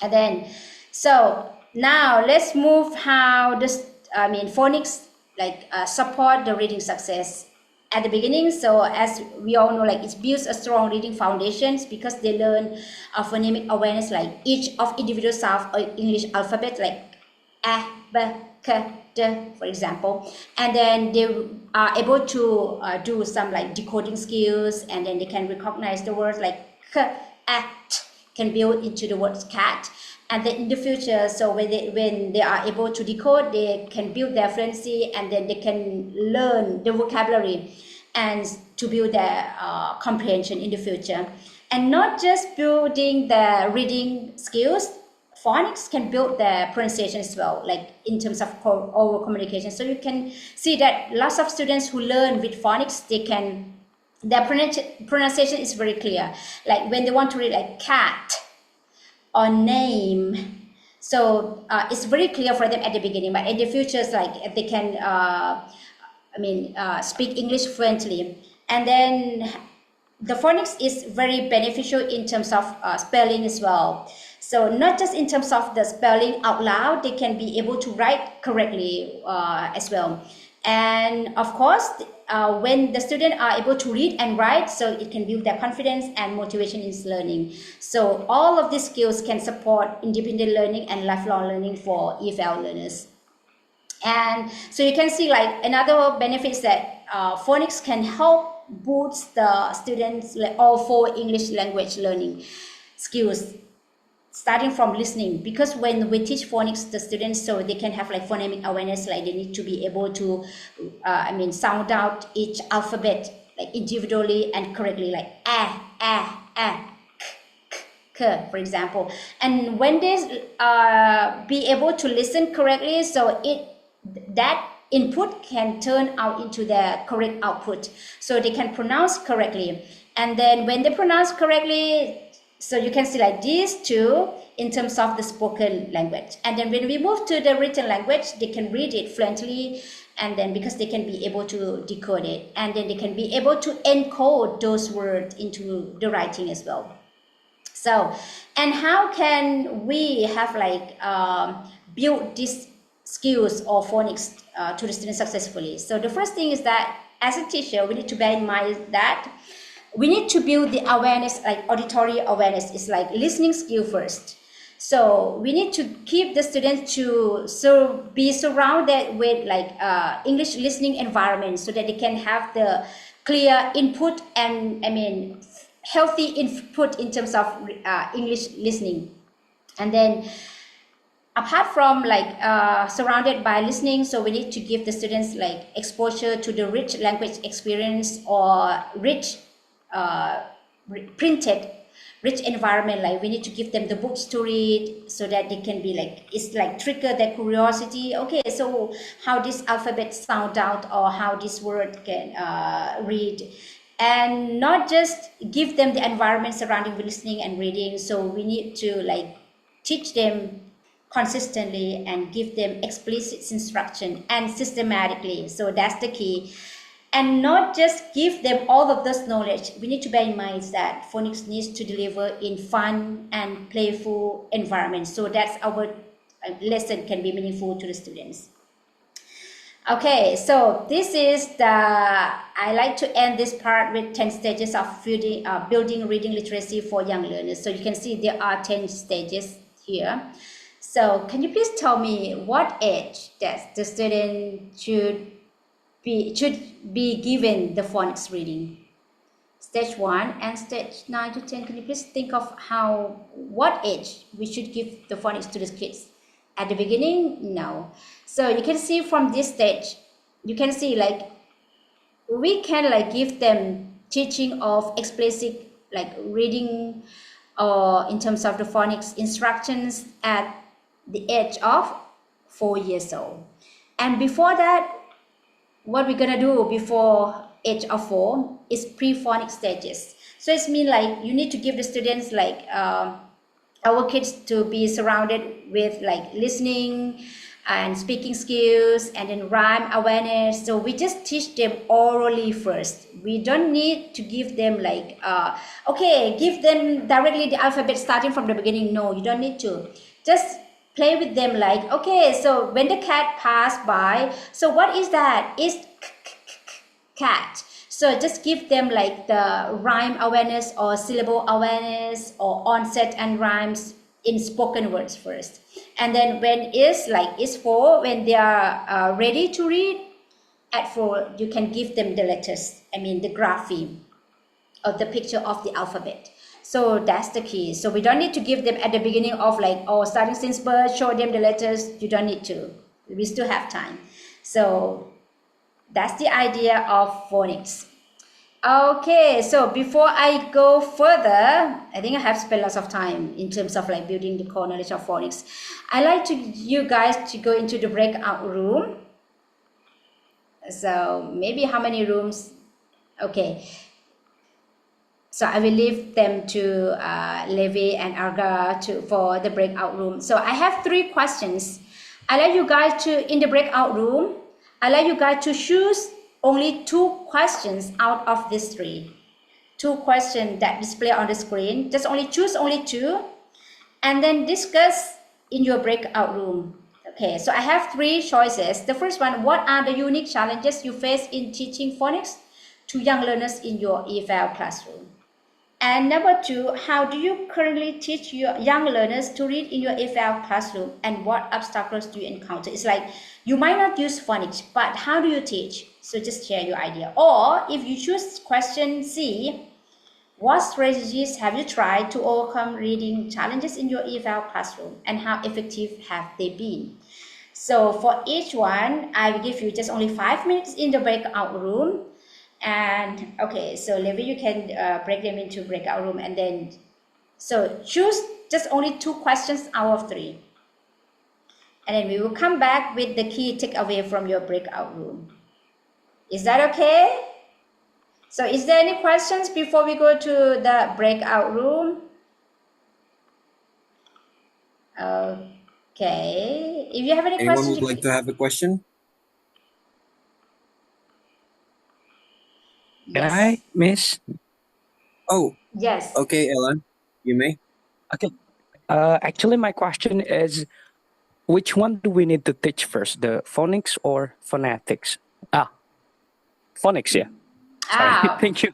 And then so now let's move how this phonics like support the reading success at the beginning. So as we all know, like it builds a strong reading foundations, because they learn a phonemic awareness, like each of individual sound or English alphabet, like a, b, k, d, for example. And then they are able to do some like decoding skills, and then they can recognize the words like k, a, t, can build into the words cat. And then in the future, so when they are able to decode, they can build their fluency, and then they can learn the vocabulary and to build their comprehension in the future. And not just building the reading skills, phonics can build their pronunciation as well, like in terms of oral communication. So you can see that lots of students who learn with phonics, their pronunciation is very clear. Like when they want to read like cat or name, so it's very clear for them at the beginning, but in the future, like they can speak English fluently. And then the phonics is very beneficial in terms of spelling as well. So not just in terms of the spelling out loud, they can be able to write correctly as well. And of course, when the students are able to read and write, so it can build their confidence and motivation in learning. So all of these skills can support independent learning and lifelong learning for EFL learners. And so you can see like another benefits that phonics can help boost the students all 4 English language learning skills, starting from listening, because when we teach phonics the students, so they can have like phonemic awareness, like they need to be able to sound out each alphabet like individually and correctly, like k, for example. And when they be able to listen correctly, so that input can turn out into the correct output, so they can pronounce correctly. And then when they pronounce correctly, so you can see like these two in terms of the spoken language. And then when we move to the written language, they can read it fluently, and then because they can be able to decode it, and then they can be able to encode those words into the writing as well. So, and how can we have like build these skills or phonics to the students successfully? So the first thing is that as a teacher, we need to bear in mind that we need to build the awareness, like auditory awareness is like listening skill first. So we need to keep the students to be surrounded with like English listening environment, so that they can have the clear input and healthy input in terms of English listening. And then apart from like surrounded by listening, so we need to give the students like exposure to the rich language experience or rich printed rich environment. Like we need to give them the books to read, so that they can be like, it's like trigger their curiosity. Okay, so how this alphabet sound out, or how this word can read. And not just give them the environment surrounding with listening and reading. So we need to like teach them consistently and give them explicit instruction and systematically. So that's the key. And not just give them all of this knowledge. We need to bear in mind that phonics needs to deliver in fun and playful environment. So that's our lesson can be meaningful to the students. Okay, so this is I like to end this part with 10 stages of building reading literacy for young learners. So you can see there are 10 stages here. So can you please tell me what age that the student should be given the phonics reading? Stage 1 and stage 9 to 10. Can you please think of what age we should give the phonics to the kids? At the beginning, no. So you can see from this stage, you can see like we can like give them teaching of explicit like reading or in terms of the phonics instructions at the age of 4 years old. And before that, what we're gonna do before age of 4 is pre-phonics stages. So it's mean like you need to give the students like our kids to be surrounded with like listening and speaking skills and then rhyme awareness. So we just teach them orally first. We don't need to give them like okay, give them directly the alphabet starting from the beginning. No, you don't need to. Just play with them like, okay, so when the cat passed by, so what is that? It's cat. So just give them like the rhyme awareness or syllable awareness or onset and rhymes in spoken words first. And then when it's 4, when they are ready to read, at 4, you can give them the letters, the grapheme of the picture of the alphabet. So that's the key. So we don't need to give them at the beginning of like, starting since birth, show them the letters. You don't need to. We still have time. So that's the idea of phonics. Okay, so before I go further, I think I have spent lots of time in terms of like building the core knowledge of phonics. I like you guys to go into the breakout room. So maybe how many rooms? Okay. So I will leave them to Levi and Arga for the breakout room. So I have 3 questions. I like you guys to, in the breakout room, I like you guys to choose only 2 questions out of these 3. 2 questions that display on the screen. Just choose only 2 and then discuss in your breakout room. Okay, so I have 3 choices. The first one, what are the unique challenges you face in teaching phonics to young learners in your EFL classroom? And number 2, how do you currently teach your young learners to read in your EFL classroom and what obstacles do you encounter? It's like you might not use phonics, but how do you teach? So just share your idea. Or if you choose question C, what strategies have you tried to overcome reading challenges in your EFL classroom and how effective have they been? So for each one, I will give you just only 5 minutes in the breakout room. And okay, so Levi, you can break them into breakout room and then, so choose just only 2 questions out of 3. And then we will come back with the key takeaway from your breakout room. Is that okay? So is there any questions before we go to the breakout room? Okay. If you have any Anyone questions, would like to have a question? Can yes. I, Miss? Oh, Yes. okay, Ellen, you may. Okay. Actually, my question is, which one do we need to teach first, the phonics or phonetics? Phonics, yeah. Sorry, thank you.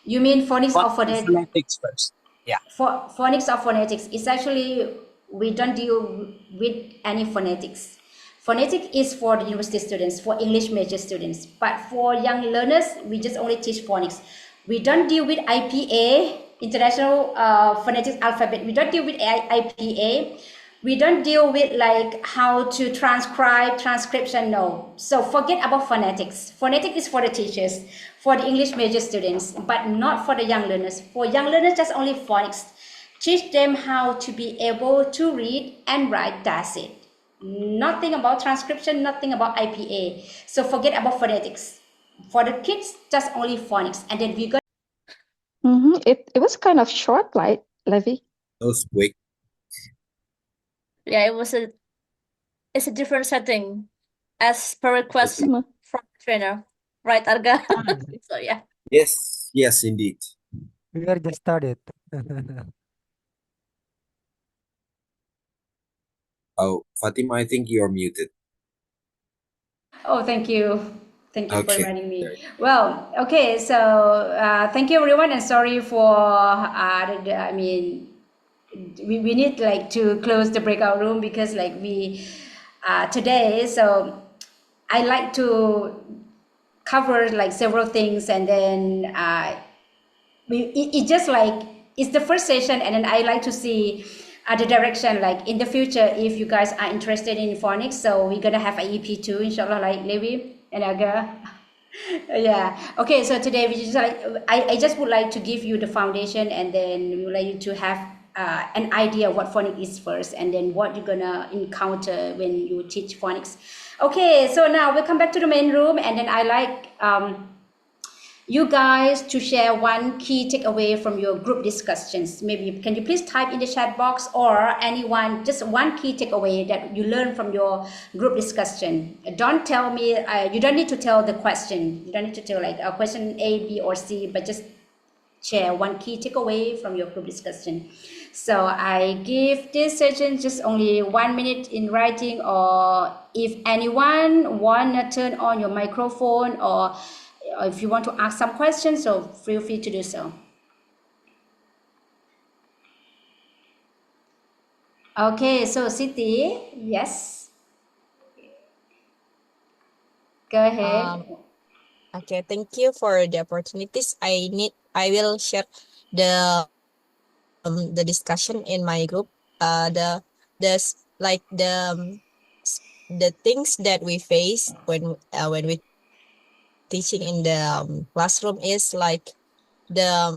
You mean phonics or phonetics? Phonetics first. Yeah. Phonics or phonetics? It's actually, we don't deal with any phonetics. Phonetics is for the university students, for English major students. But for young learners, we just only teach phonics. We don't deal with IPA, International Phonetic Alphabet. We don't deal with IPA. We don't deal with like how to transcribe, transcription, no. So forget about phonetics. Phonetics is for the teachers, for the English major students, but not for the young learners. For young learners, just only phonics. Teach them how to be able to read and write, that's it. Nothing about transcription, nothing about IPA. So forget about phonetics. For the kids, just only phonics. And then we got It was kind of short, like Levi. That was quick. Yeah, it's a different setting as per request Mhm. from the trainer. Right, Arga? Yes, So yeah. Yes, yes, indeed. we are just started. Oh, Fatima, I think you're muted. Oh, thank you. Thank you for Okay. reminding There. me. Well, okay, so thank you everyone, and sorry for I mean, we need like to close the breakout room because like we today. So I like to cover like several things, and then it just like it's the first session, and then I like to see the direction like in the future if you guys are interested in phonics. So we're gonna have a EP2 inshallah, like Levi and Aga. Yeah, okay, so today we just like I just would like to give you the foundation, and then we would like you to have an idea what phonics is first, and then what you're gonna encounter when you teach phonics. Okay, so now we'll come back to the main room, and then I like you guys to share one key takeaway from your group discussions. Maybe can you please type in the chat box, or anyone, just one key takeaway that you learned from your group discussion. Don't tell me, you don't need to tell the question. You don't need to tell like a question A, B, or C, but just share one key takeaway from your group discussion. So I give this session just only 1 minute in writing, or if anyone wanna turn on your microphone, or if you want to ask some questions, so feel free to do so. Okay, so Siti, yes, go ahead. Okay, thank you for the opportunities. I will share the discussion in my group. Like the things that we face when we teaching in the classroom is like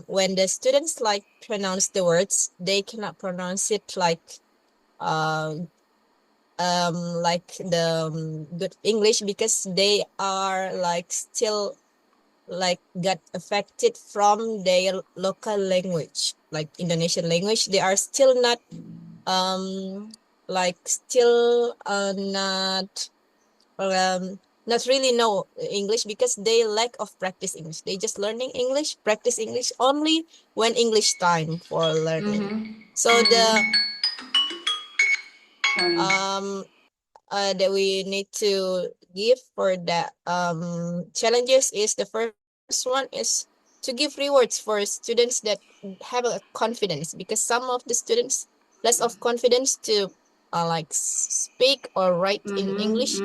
when the students like pronounce the words, they cannot pronounce it uh like the good English, because they are like still like got affected from their local language, like Indonesian language. They are still not like still not really know English, because they lack of practice English. They just learning English, practice English only when English time for learning. So the Sorry. that we need to give for the challenges is, the first one is to give rewards for students that have a confidence, because some of the students less of confidence to like speak or write in English,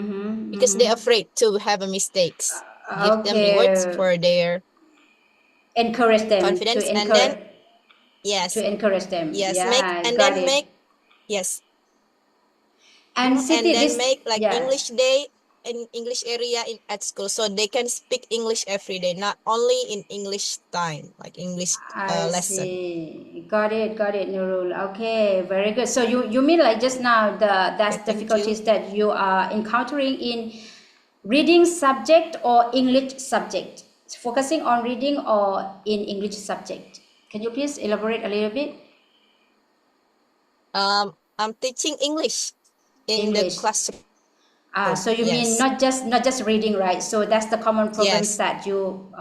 because they're afraid to have a mistakes. Give them rewards Okay, for their encourage them confidence, and then to yes, encourage them. yes, make Yeah, and got then it. make yes. And And Siti, then this, make like yeah, English day in English area at school, so they can speak English every day, not only in English time, like English I lesson. see. Got it, Nurul. Okay, very good. So you mean like just now that's Okay, thank you. difficulties that you are encountering in reading subject or English subject? Focusing on reading or in English subject? Can you please elaborate a little bit? I'm teaching English in the English. classroom. So you mean Yes, not just reading, right? So that's the common problems yes, that you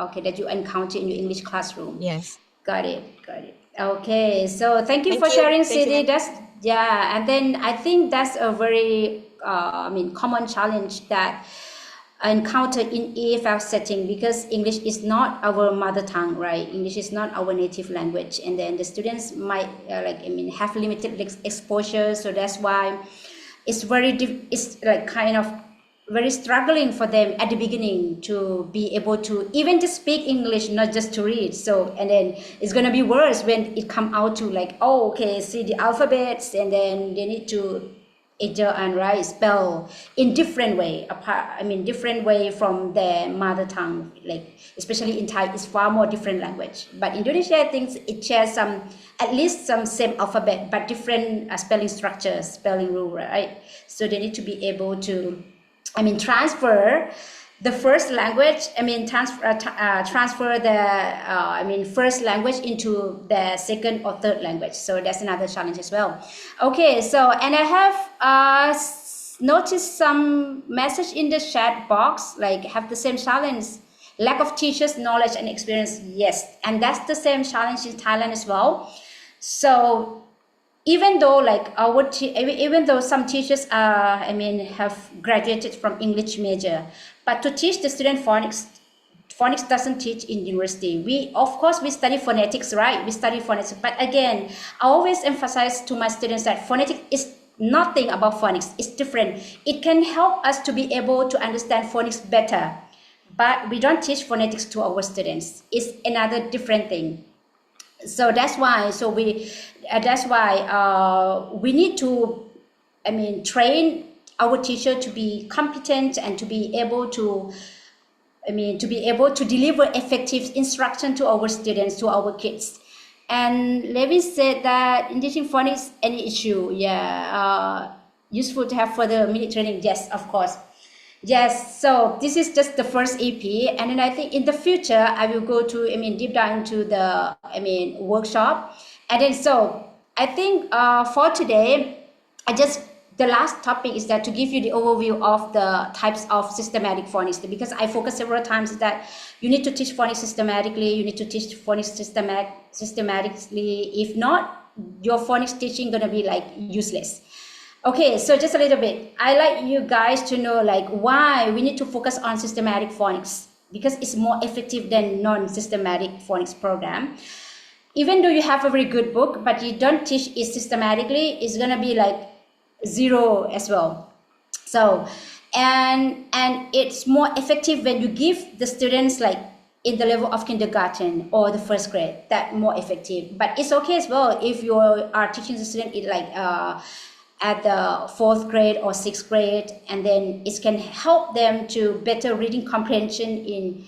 encounter in your English classroom. yes. Got it, got it. Okay, so thank you for Thank sharing, you, thank you, Sidi. ma'am. That's, yeah, and then I think that's a very common challenge that I encounter in EFL setting, because English is not our mother tongue, right? English is not our native language, and then the students might have limited exposure, so that's why it's it's like kind of very struggling for them at the beginning to be able to even to speak English, not just to read. So, and then it's gonna be worse when it come out to like, oh, okay, see the alphabets, and then they need to enter and write spell in different way apart. I mean, different way from their mother tongue. Like especially in Thai, it's far more different language. But Indonesia, I think it shares some, at least some same alphabet, but different spelling structures, spelling rule, right? So they need to be able to, transfer the first language. Transfer the first language into the second or third language. So that's another challenge as well. Okay, so and I have noticed some message in the chat box like have the same challenge, Lack of teachers' knowledge and experience, yes. And that's the same challenge in Thailand as well. So even though even though some teachers have graduated from English major, but to teach the student phonics doesn't teach in university. We, of course, we study phonetics, right? We study phonetics, but again, I always emphasize to my students that phonetics is nothing about phonics. It's different. It can help us to be able to understand phonics better, but we don't teach phonetics to our students. It's another different thing. So that's why. We need to, train our teacher to be competent and to be able to deliver effective instruction to our students, to our kids. And Levin said that in teaching phonics, any issue, useful to have further minute training. Yes, of course. Yes, so this is just the first EP, and then I think in the future I will go to deep dive into the workshop, and then so I think for today the last topic is that to give you the overview of the types of systematic phonics, because I focus several times that you need to teach phonics systematically, you need to teach phonics systematically. If not, your phonics teaching gonna be like useless. Okay, so just a little bit. I like you guys to know like why we need to focus on systematic phonics, because it's more effective than non-systematic phonics program. Even though you have a very good book, but you don't teach it systematically, it's gonna be like zero as well. So, and it's more effective when you give the students like in the level of kindergarten or the first grade, that more effective. But it's okay as well if you are teaching the student it like at the 4th grade or 6th grade, and then it can help them to better reading comprehension in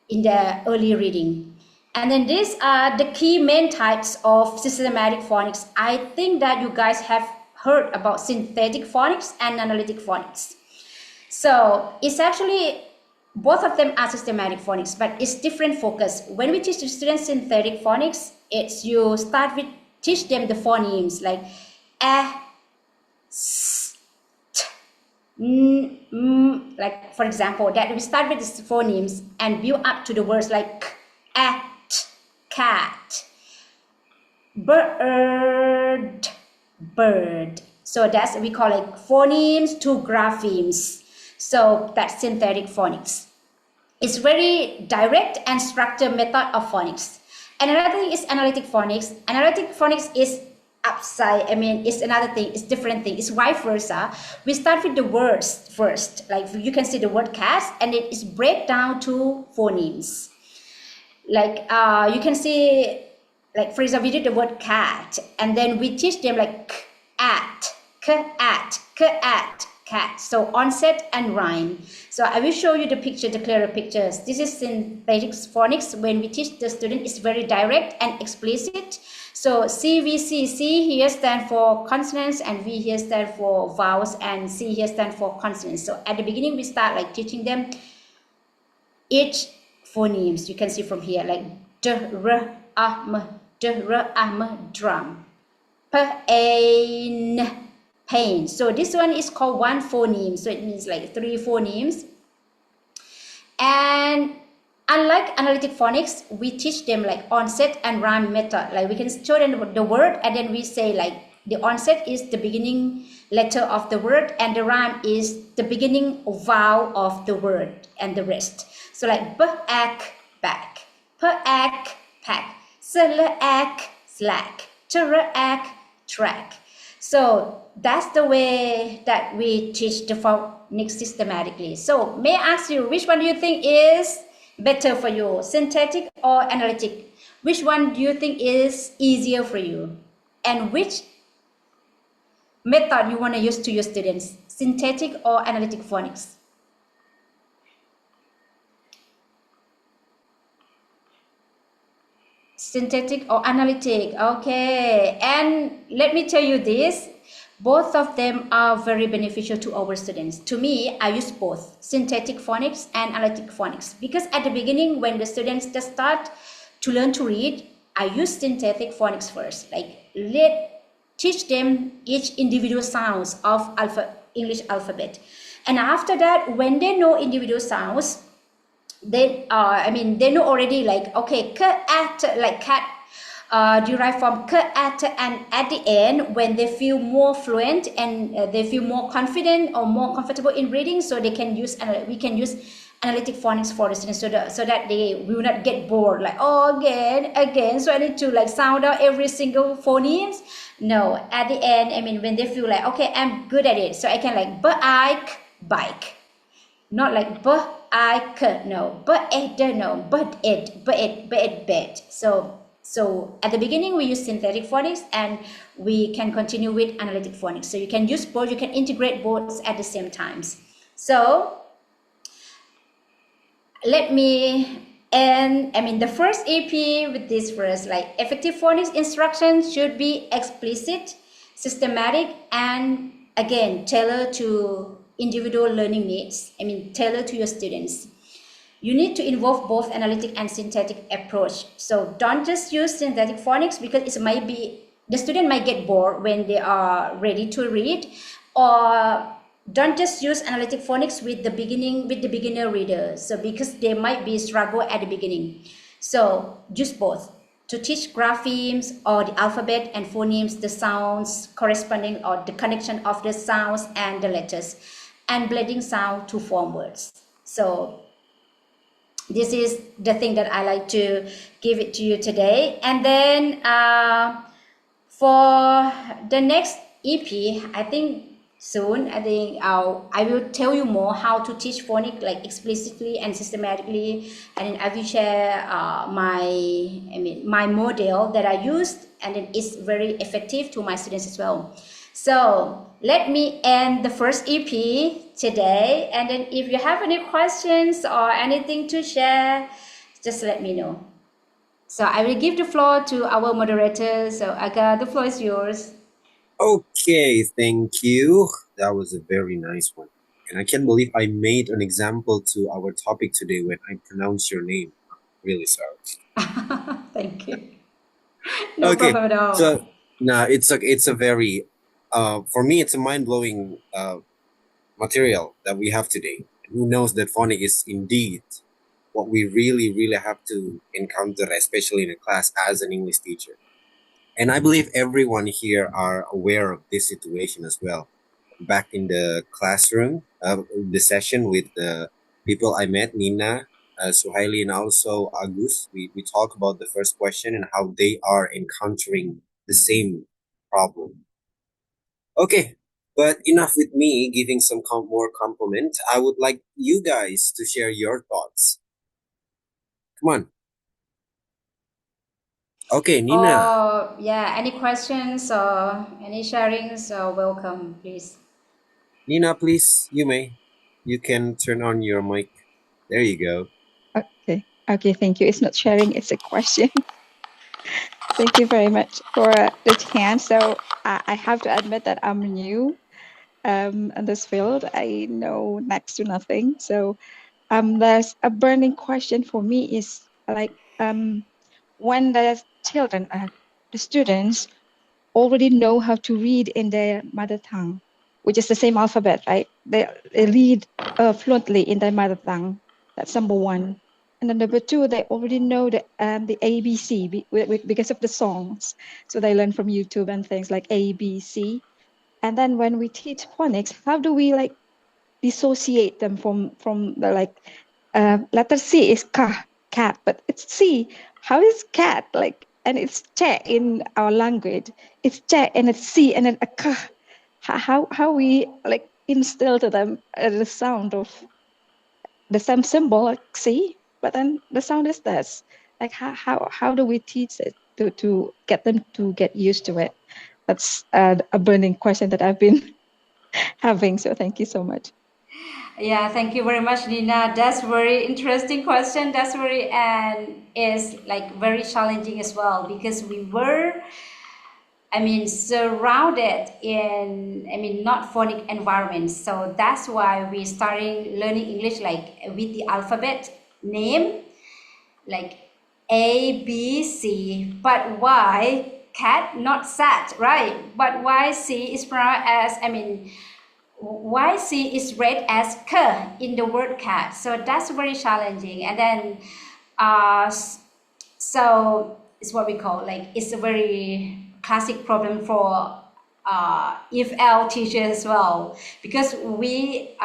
the early reading. And then these are the key main types of systematic phonics. I think that you guys have heard about synthetic phonics and analytic phonics. So it's actually, both of them are systematic phonics, but it's different focus. When we teach the students synthetic phonics, it's you start with teach them the phonemes like s, t, n, m, like for example, that we start with the phonemes and build up to the words like k, cat, bird, bird. So that's, we call it phonemes to graphemes. So that's synthetic phonics. It's very direct and structured method of phonics. And another thing is analytic phonics. Analytic phonics is upside, it's another thing, it's different thing, it's vice versa. We start with the words first, like you can see the word cat, and it is break down to phonemes. Like you can see, like for example, we did the word cat, and then we teach them like cat. So onset and rhyme. So I will show you the picture, the clearer pictures. This is synthetic phonics. When we teach the student, it's very direct and explicit. So CVC, C here stand for consonants, and V here stand for vowels, and C here stand for consonants. So at the beginning, we start like teaching them each phonemes. You can see from here like d, r, a, m, drum, p, a, n, pain. So this one is called one phoneme. So it means like 3 phonemes. And unlike analytic phonics, we teach them like onset and rhyme method. Like we can show them the word, and then we say like the onset is the beginning letter of the word, and the rhyme is the beginning vowel of the word, and the rest. So like b-ak, back, p-ak, pack, sl-ak, slack, tr-ak, track. So that's the way that we teach the phonics systematically. So may I ask you, which one do you think is better for you, synthetic or analytic? Which one do you think is easier for you? And which method you want to use to your students, synthetic or analytic phonics? Synthetic or analytic? Okay, and let me tell you this, both of them are very beneficial to our students. To me, I use both synthetic phonics and analytic phonics, because at the beginning, when the students just start to learn to read, I use synthetic phonics first, like teach them each individual sounds of English alphabet. And after that, when they know individual sounds, they know already, like, okay, k at, like cat derived from k at, and at the end, when they feel more fluent and they feel more confident or more comfortable in reading, so they can use, we can use analytic phonics for the students, so that they will not get bored, like, oh, again, so I need to like sound out every single phonemes. No, at the end, when they feel like, okay, I'm good at it, so I can like bike, not like no, no, bed. So at the beginning we use synthetic phonics, and we can continue with analytic phonics. So you can use both, you can integrate both at the same times. So let me end, the first EP with this first, like, effective phonics instruction should be explicit, systematic, and again, tailored to individual learning needs. Tailored to your students. You need to involve both analytic and synthetic approach. So don't just use synthetic phonics, because it might be, the student might get bored when they are ready to read, or don't just use analytic phonics with the beginner reader. So because they might be struggle at the beginning. So use both to teach graphemes or the alphabet and phonemes, the sounds corresponding or the connection of the sounds and the letters, and blending sound to form words. So this is the thing that I like to give it to you today. And then for the next EP, I think soon, I will tell you more how to teach phonics, like explicitly and systematically, and then I will share my model that I used, and then it's very effective to my students as well. So let me end the first EP today, and then if you have any questions or anything to share, just let me know. So I will give the floor to our moderator. So Aga, the floor is yours. Okay, thank you. That was a very nice one. And I can't believe I made an example to our topic today when I pronounced your name. Really sorry. Thank you. No Okay, problem at all. so now it's a very for me it's a mind-blowing material that we have today. Who knows that phonics is indeed what we really have to encounter, especially in a class as an English teacher. And I believe everyone here are aware of this situation as well. Back in the classroom, the session with the people I met, Nina, Suhaili, and also Agus, we talk about the first question and how they are encountering the same problem. Okay, but enough with me giving some more compliment. I would like you guys to share your thoughts. Come on. Okay, Nina. Yeah, any questions or any sharings, welcome, please. Nina, please, you may. You can turn on your mic. There you go. Okay, thank you. It's not sharing, it's a question. Thank you very much for the chance. So I have to admit that I'm new in this field. I know next to nothing. So there's a burning question for me is like when the children, the students already know how to read in their mother tongue, which is the same alphabet, right? They read fluently in their mother tongue. That's number one. And then number two, they already know the ABC because of the songs. So they learn from YouTube and things like ABC. And then when we teach phonics, how do we like dissociate them from the like letter C is ka, cat, but it's C. How is cat like? And it's che in our language. It's che and it's C and then a ka. How we like instill to them the sound of the same symbol like C, but then the sound is this. Like how do we teach it to get them to get used to it? That's a burning question that I've been having. So thank you so much. Yeah, thank you very much, Nina. That's very interesting question. That's very, and is like very challenging as well, because we were, surrounded in, not phonic environments. So that's why we starting learning English like with the alphabet name, like A, B, C. But why cat, not sat, right? But why C is pronounced as, YC is read as k in the word cat. So that's very challenging. And then, so it's what we call like, it's a very classic problem for EFL teachers as well, because we,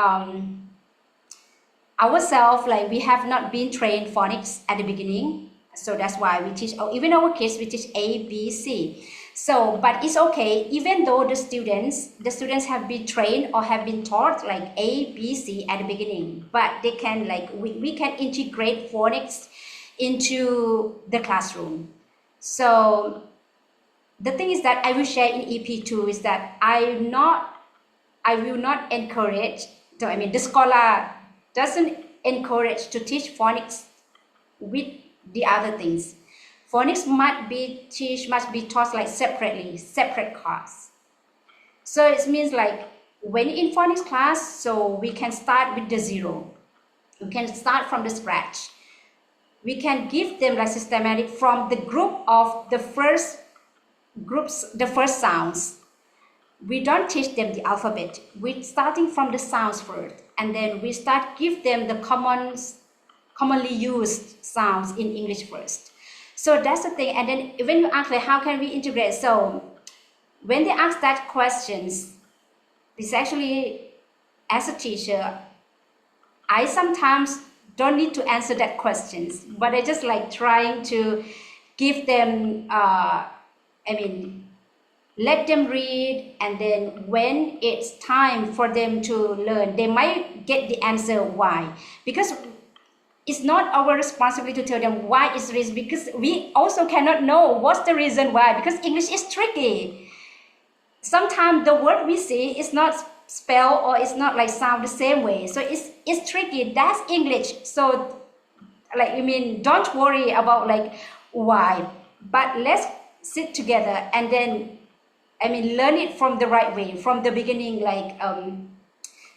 ourselves, like we have not been trained phonics at the beginning. So that's why we teach, even our kids, we teach A, B, C. So, but it's okay, even though the students have been trained or have been taught like A, B, C at the beginning, but they can like, we can integrate phonics into the classroom. So the thing is that I will share in EP2 is that I will not encourage, so I mean, the scholar doesn't encourage to teach phonics with the other things. Phonics must be taught like separate class. So it means like when in phonics class, so we can start with the zero. We can start from the scratch. We can give them like systematic from the group of the first sounds. We don't teach them the alphabet. We're starting from the sounds first, and then we start give them the commonly used sounds in English first. So that's the thing. And then when you ask like, how can we integrate? So when they ask that questions, it's actually, as a teacher, I sometimes don't need to answer that questions, but I just like trying to give them, let them read, and then when it's time for them to learn, they might get the answer why. Because it's not our responsibility to tell them why it's reason, because we also cannot know what's the reason why, because English is tricky. Sometimes the word we see is not spelled or it's not like sound the same way. So it's tricky. That's English. So like, don't worry about like why, but let's sit together and then, learn it from the right way, from the beginning, like,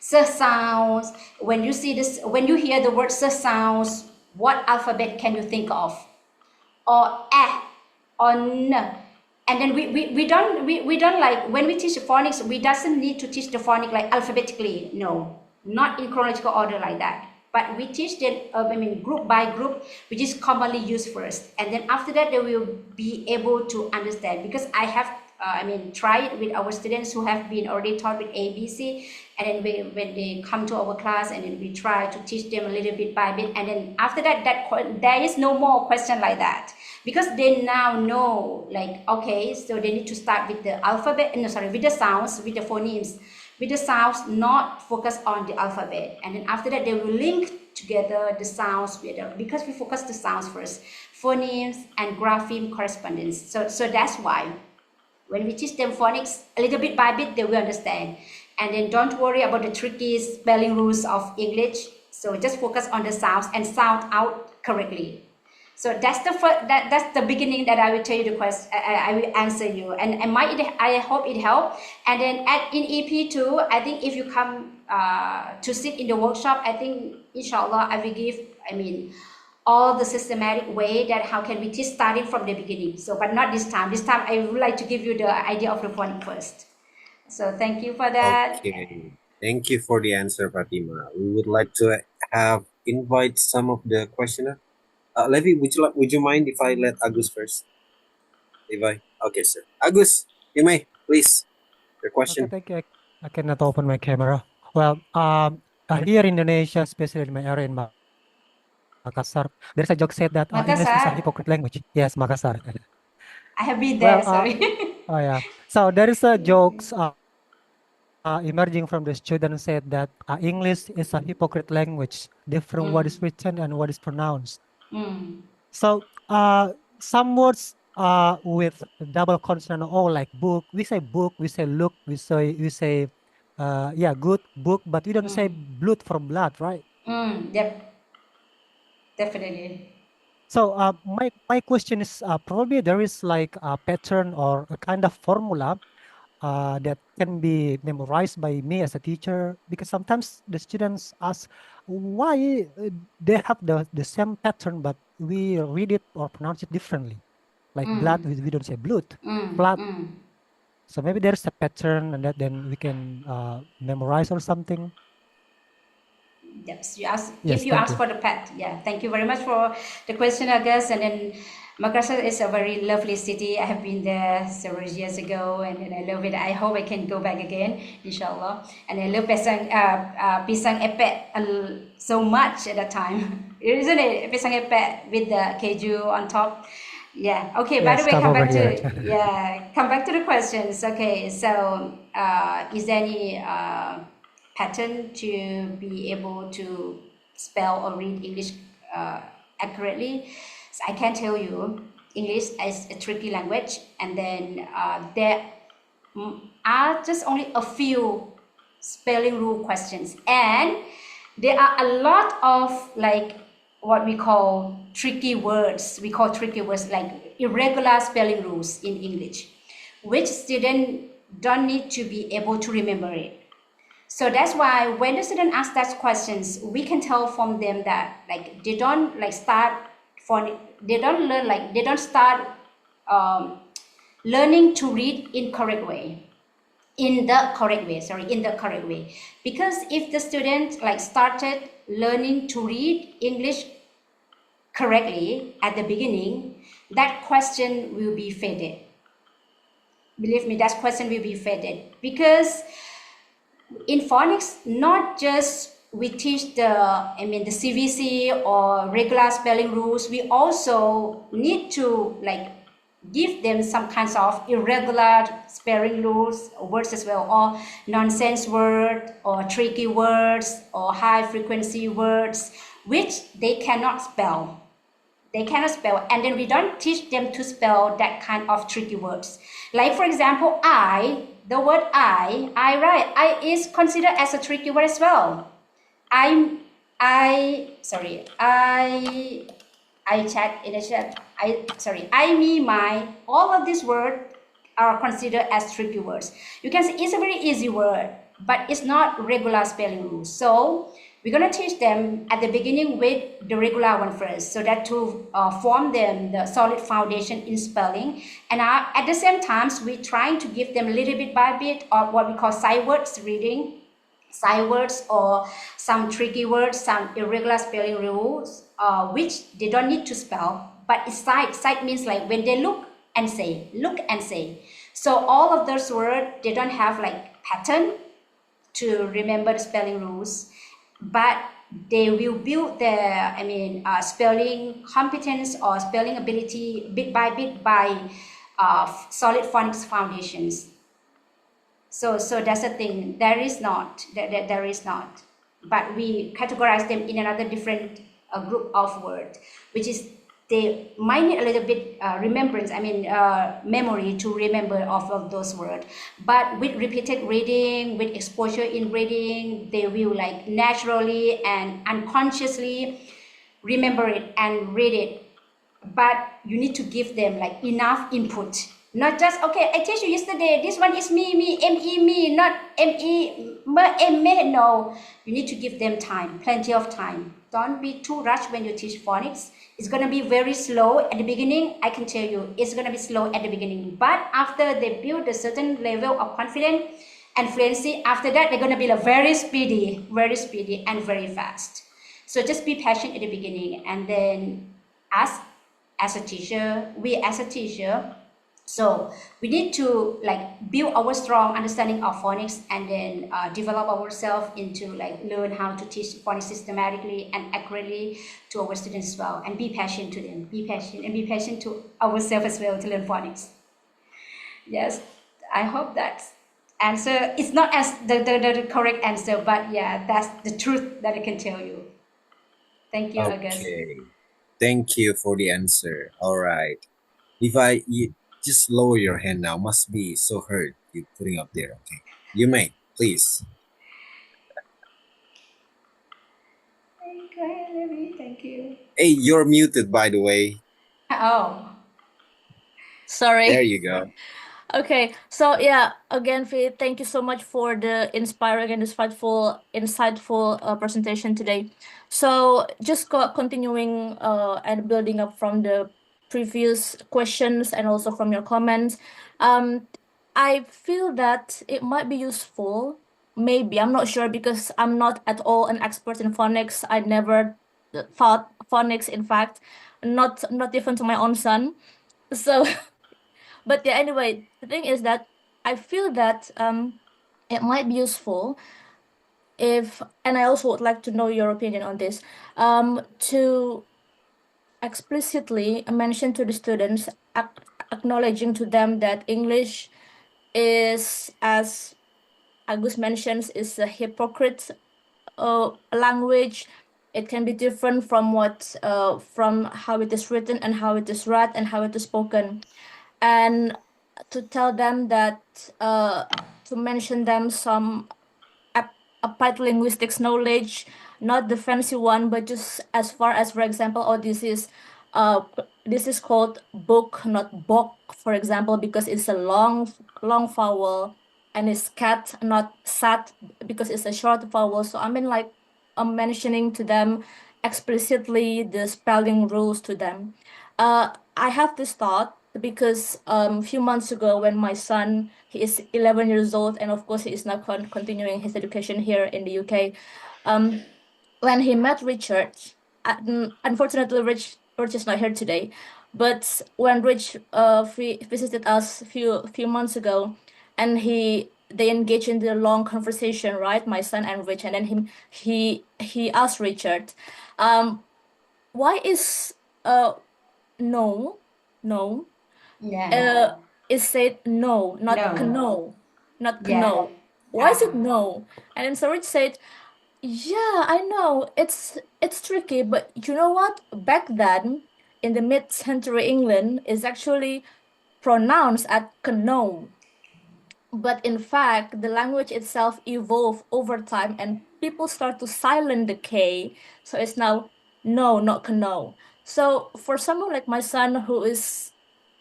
sounds. When you see this, when you hear the word sounds, what alphabet can you think of? Or or n. And then we don't like, when we teach phonics, we doesn't need to teach the phonics like alphabetically. No, not in chronological order like that. But we teach them, group by group, which is commonly used first. And then after that, they will be able to understand. Because I have, tried it with our students who have been already taught with ABC. And then when they come to our class, and then we try to teach them a little bit by bit. And then after that, there is no more question like that. Because they now know, like, okay, so they need to start with the alphabet, with the sounds, with the phonemes, with the sounds, not focus on the alphabet. And then after that, they will link together the sounds with because we focus the sounds first, phonemes and grapheme correspondence. So that's why when we teach them phonics, a little bit by bit, they will understand. And then don't worry about the tricky spelling rules of English. So just focus on the sounds and sound out correctly. So that's the first, that's the beginning that I will tell you the question. I will answer you, and I hope it helped. And then in EP2, I think if you come to sit in the workshop, I think inshallah I will give all the systematic way that how can we teach starting from the beginning. So, but not this time. This time I would like to give you the idea of the phonics first. So thank you for that. Okay, thank you for the answer, Fatima. We would like to invite some of the questioner. Levi, would you mind if I let Agus first? Levi, okay, sir. Agus, you may please your Okay, question. thank you. I cannot open my camera. Well, here in Indonesia, especially in my area in Makassar, there's a joke said that English is a Makassar. hypocrite language. Yes, Makassar. I have been there. Well, Sorry. oh yeah. So there is a jokes emerging from the student said that English is a hypocrite language, different what is written and what is pronounced. So some words with double consonant O, like book, we say look, we say yeah, good book, but we don't say blood for blood, right? Yep. Definitely. So my question is probably there is like a pattern or a kind of formula that can be memorized by me as a teacher, because sometimes the students ask why they have the same pattern but we read it or pronounce it differently, like blood, we don't say blood, blood. So maybe there's a pattern and that then we can memorize or something. Yes, Yes, if you thank ask you. for the pet, yeah. Thank you very much for the question, August. And then Makassar is a very lovely city. I have been there several years ago, and I love it. I hope I can go back again, inshallah. And I love pisang epek so much at that time, isn't it? Pisang epek with the keju on top. Yeah. Okay. By the Yes, way, come over here. come back to the questions. Okay. So, is there any pattern to be able to spell or read English accurately? So I can tell you, English is a tricky language, and then there are just only a few spelling rule questions, and there are a lot of like what we call tricky words. We call tricky words like irregular spelling rules in English, which students don't need to be able to remember it. So that's why when the student asks that questions, we can tell from them that like they don't like start for they don't learn like they don't start learning to read in correct way in the correct way because if the student like started learning to read English correctly at the beginning, that question will be faded. Believe me, that question will be faded because in phonics, not just we teach the CVC or regular spelling rules, we also need to like give them some kinds of irregular spelling rules words as well, or nonsense word or tricky words or high frequency words which they cannot spell. And then we don't teach them to spell that kind of tricky words. Like for example, the word I is considered as a tricky word as well. I chat in the chat. I, me, my, all of these words are considered as tricky words. You can say it's a very easy word, but it's not regular spelling rules. So we're going to teach them at the beginning with the regular one first, so that to form them the solid foundation in spelling. And at the same time, we're trying to give them a little bit by bit of what we call side words reading, side words or some tricky words, some irregular spelling rules, which they don't need to spell. But it's side means like when they look and say. So all of those words, they don't have like pattern to remember the spelling rules, but they will build their spelling competence or spelling ability bit by bit by solid phonics foundations. So that's the thing. There is not, but we categorize them in another different group of words, which is they might need a little bit memory to remember of those words. But with repeated reading, with exposure in reading, they will like naturally and unconsciously remember it and read it. But you need to give them like enough input, not just okay, I teach you yesterday, this one is me, not me. No, you need to give them time, plenty of time. Don't be too rushed when you teach phonics. It's going to be very slow at the beginning. I can tell you it's going to be slow at the beginning, but after they build a certain level of confidence and fluency, after that they're going to be like very speedy and very fast. So just be patient at the beginning, and then as a teacher, so we need to like build our strong understanding of phonics, and then develop ourselves into like learn how to teach phonics systematically and accurately to our students as well, and be patient to them, be patient to ourselves as well to learn phonics. Yes, I hope that answer is not as the correct answer, but yeah, that's the truth that I can tell you. Thank you, August. Okay. Thank you for the answer. All right. You just lower your hand now. Must be so hurt you putting up there. Okay. You may, please. Okay, thank you. Hey, you're muted, by the way. Oh. Sorry. There you go. Okay, so yeah, again, Faye, thank you so much for the inspiring and insightful presentation today. So just continuing and building up from the previous questions and also from your comments. I feel that it might be useful. Maybe, I'm not sure because I'm not at all an expert in phonics. I never thought phonics, in fact, not even to my own son. So, but yeah, anyway, the thing is that I feel that it might be useful if, and I also would like to know your opinion on this, to explicitly mention to the students, acknowledging to them that English is, as Agus mentions, is a hypocrite language. It can be different from from how it is written and how it is read and how it is spoken, and to tell them that to mention them some applied linguistics knowledge, not the fancy one, but just as far as, for example, oh, this is called book, not bok, for example, because it's a long vowel, and it's cat, not sat, because it's a short vowel. So I mean, like, I'm mentioning to them explicitly the spelling rules to them. I have this thought because a few months ago, when my son, he is 11 years old, and of course he is now continuing his education here in the UK, when he met Richard, unfortunately Rich is not here today, but when Rich visited us few months ago, and they engaged in the long conversation, right, my son and Rich, and then he asked Richard, why is no, no, Yeah. is said no, not No. kno, not Yeah. kno. Why is it no? And then Sarich said, yeah, I know it's tricky, but you know what? Back then, in the mid-century England, is actually pronounced at kno. But in fact, the language itself evolved over time, and people start to silent the K. So it's now no, not kno. So for someone like my son who is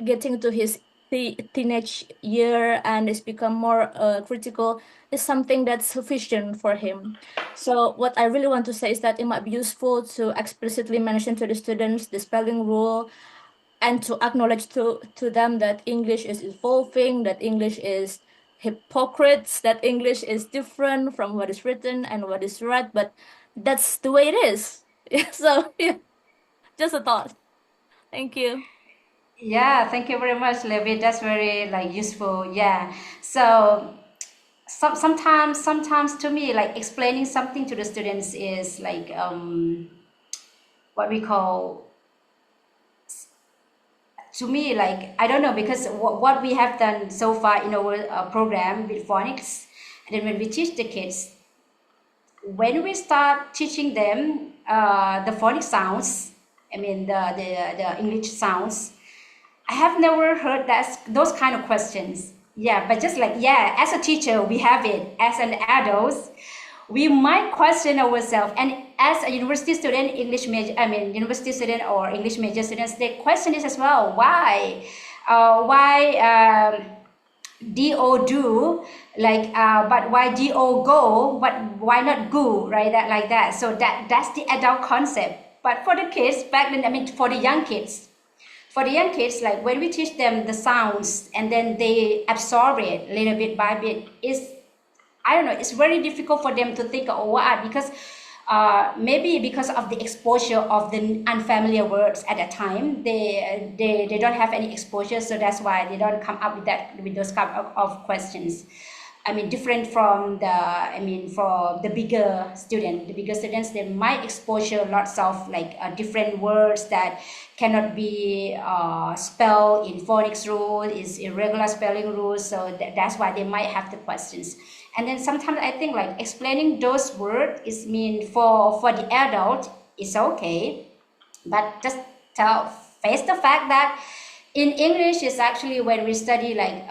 getting to his teenage year and is become more critical, is something that's sufficient for him. So what I really want to say is that it might be useful to explicitly mention to the students the spelling rule, and to acknowledge to them that English is evolving, that English is hypocrites, that English is different from what is written and what is read, but that's the way it is. So yeah, just a thought. Thank you. Yeah, thank you very much, Levi. That's very like useful. Yeah. So sometimes to me, like explaining something to the students is like what we call, to me, like, I don't know, because what we have done so far in our program with phonics, and then when we teach the kids, when we start teaching them the phonics sounds, I mean the English sounds, I have never heard those kind of questions. Yeah, but just like, yeah, as a teacher, we have it. As an adult, we might question ourselves. And as a university student, English major, I mean, university student or English major students, they question this as well. Why? Do do, like, but why do go, but why not go, right? That, like that. So that's the adult concept. But for the kids back then, I mean, for the young kids, like when we teach them the sounds and then they absorb it little bit by bit, is, I don't know, it's very difficult for them to think, oh, what, because maybe because of the exposure of the unfamiliar words at that time, they don't have any exposure, so that's why they don't come up with those kind of questions. I mean, different from for the bigger students, they might exposure lots of like different words that cannot be spelled in phonics rule, is irregular spelling rules. So that's why they might have the questions. And then sometimes I think like explaining those words is mean for the adult, it's okay, but just face the fact that in English is actually, when we study like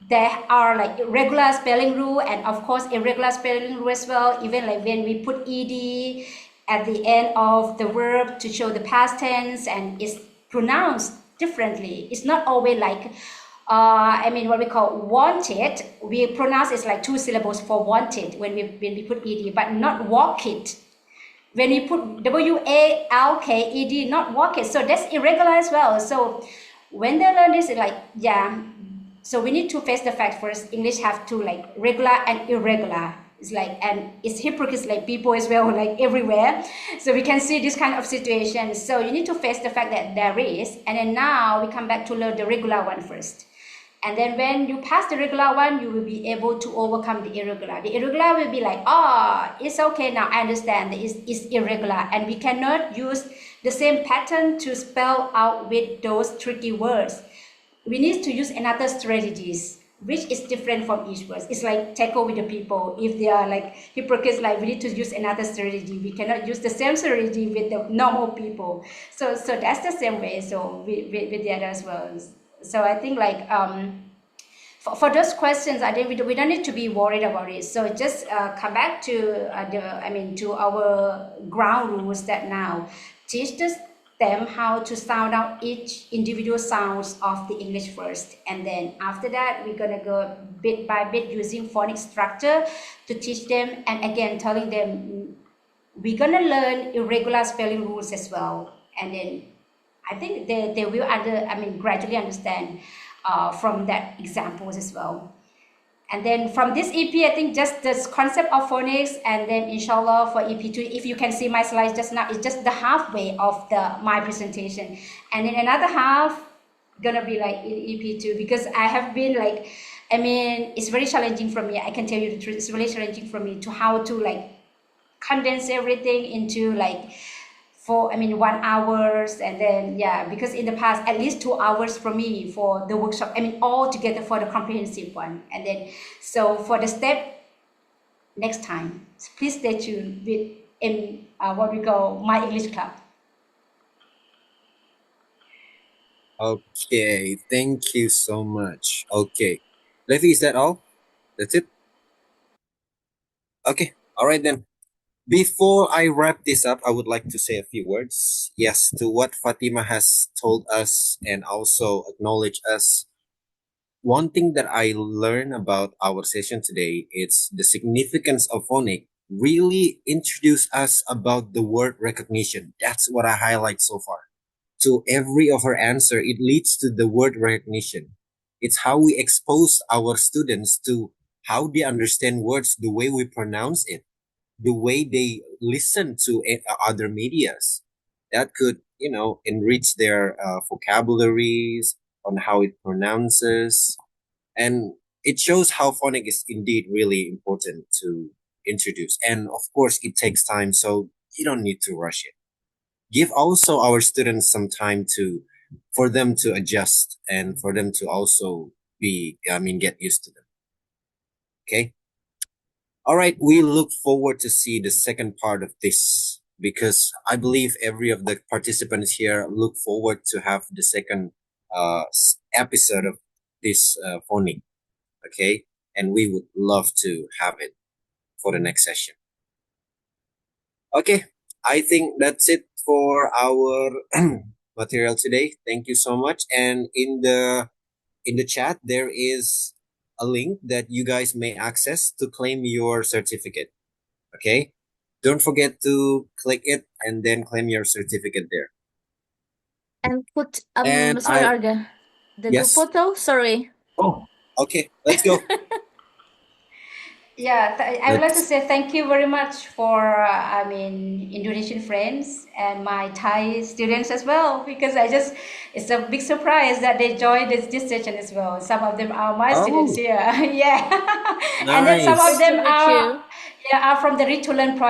there are like irregular spelling rule, and of course irregular spelling rule as well, even like when we put ed at the end of the verb to show the past tense, and it's pronounced differently. It's not always like what we call wanted, we pronounce it's like two syllables for wanted when we put ed, but not walk it when we put walked, not walk it. So that's irregular as well. So when they learn this, it's like, yeah, So we need to face the fact first. English have two, like regular and irregular. It's like, and it's hypocrites like people as well, like everywhere. So we can see this kind of situation. So you need to face the fact that there is, and then now we come back to learn the regular one first. And then when you pass the regular one, you will be able to overcome the irregular. The irregular will be like, oh, it's okay now, I understand that it's irregular. And we cannot use the same pattern to spell out with those tricky words. We need to use another strategies, which is different from each word. It's like tackle with the people. If they are like hypocrites, like we need to use another strategy. We cannot use the same strategy with the normal people. So that's the same way. So with the other as well. So I think like for those questions, I think we don't need to be worried about it. So just come back to to our ground rules that now teach them how to sound out each individual sounds of the English first, and then after that we're gonna go bit by bit using phonics structure to teach them, and again telling them we're gonna learn irregular spelling rules as well, and then I think they will gradually understand from that examples as well. And then from this EP, I think just this concept of phonics, and then inshallah for EP2, if you can see my slides just now, it's just the halfway of my presentation. And then another half gonna be like in EP2, because I have been like, it's very challenging for me. I can tell you the truth, it's really challenging for me to how to like condense everything into like 1 hour, and then because in the past at least 2 hours for me for the workshop, all together for the comprehensive one. And then so for the step next time, please stay tuned with what we call My English Club. Okay, thank you so much. Okay, Levi, is that all? That's it? Okay, all right then. Before I wrap this up, I would like to say a few words. Yes, to what Fatima has told us and also acknowledge us. One thing that I learned about our session today is the significance of phonics really introduce us about the word recognition. That's what I highlight so far. To every of her answer, it leads to the word recognition. It's how we expose our students to how they understand words, the way we pronounce it, the way they listen to other medias. That could, enrich their vocabularies on how it pronounces. And it shows how phonics is indeed really important to introduce. And of course, it takes time, so you don't need to rush it. Give also our students some time for them to adjust and for them to also get used to them. Okay. All right, we look forward to see the second part of this, because I believe every of the participants here look forward to have the second episode of this phonics. Okay, and we would love to have it for the next session. Okay, I think that's it for our material today. Thank you so much. And in the chat, there is a link that you guys may access to claim your certificate. Okay, don't forget to click it and then claim your certificate there. And put And sorry, Arga, the yes. group photo. Sorry. Oh, okay. Let's go. I would like to say thank you very much for Indonesian friends and my Thai students as well, because it's a big surprise that they joined this session as well. Some of them are my students here. Nice. And then some of them Nice to meet you. are from the Read to Learn project.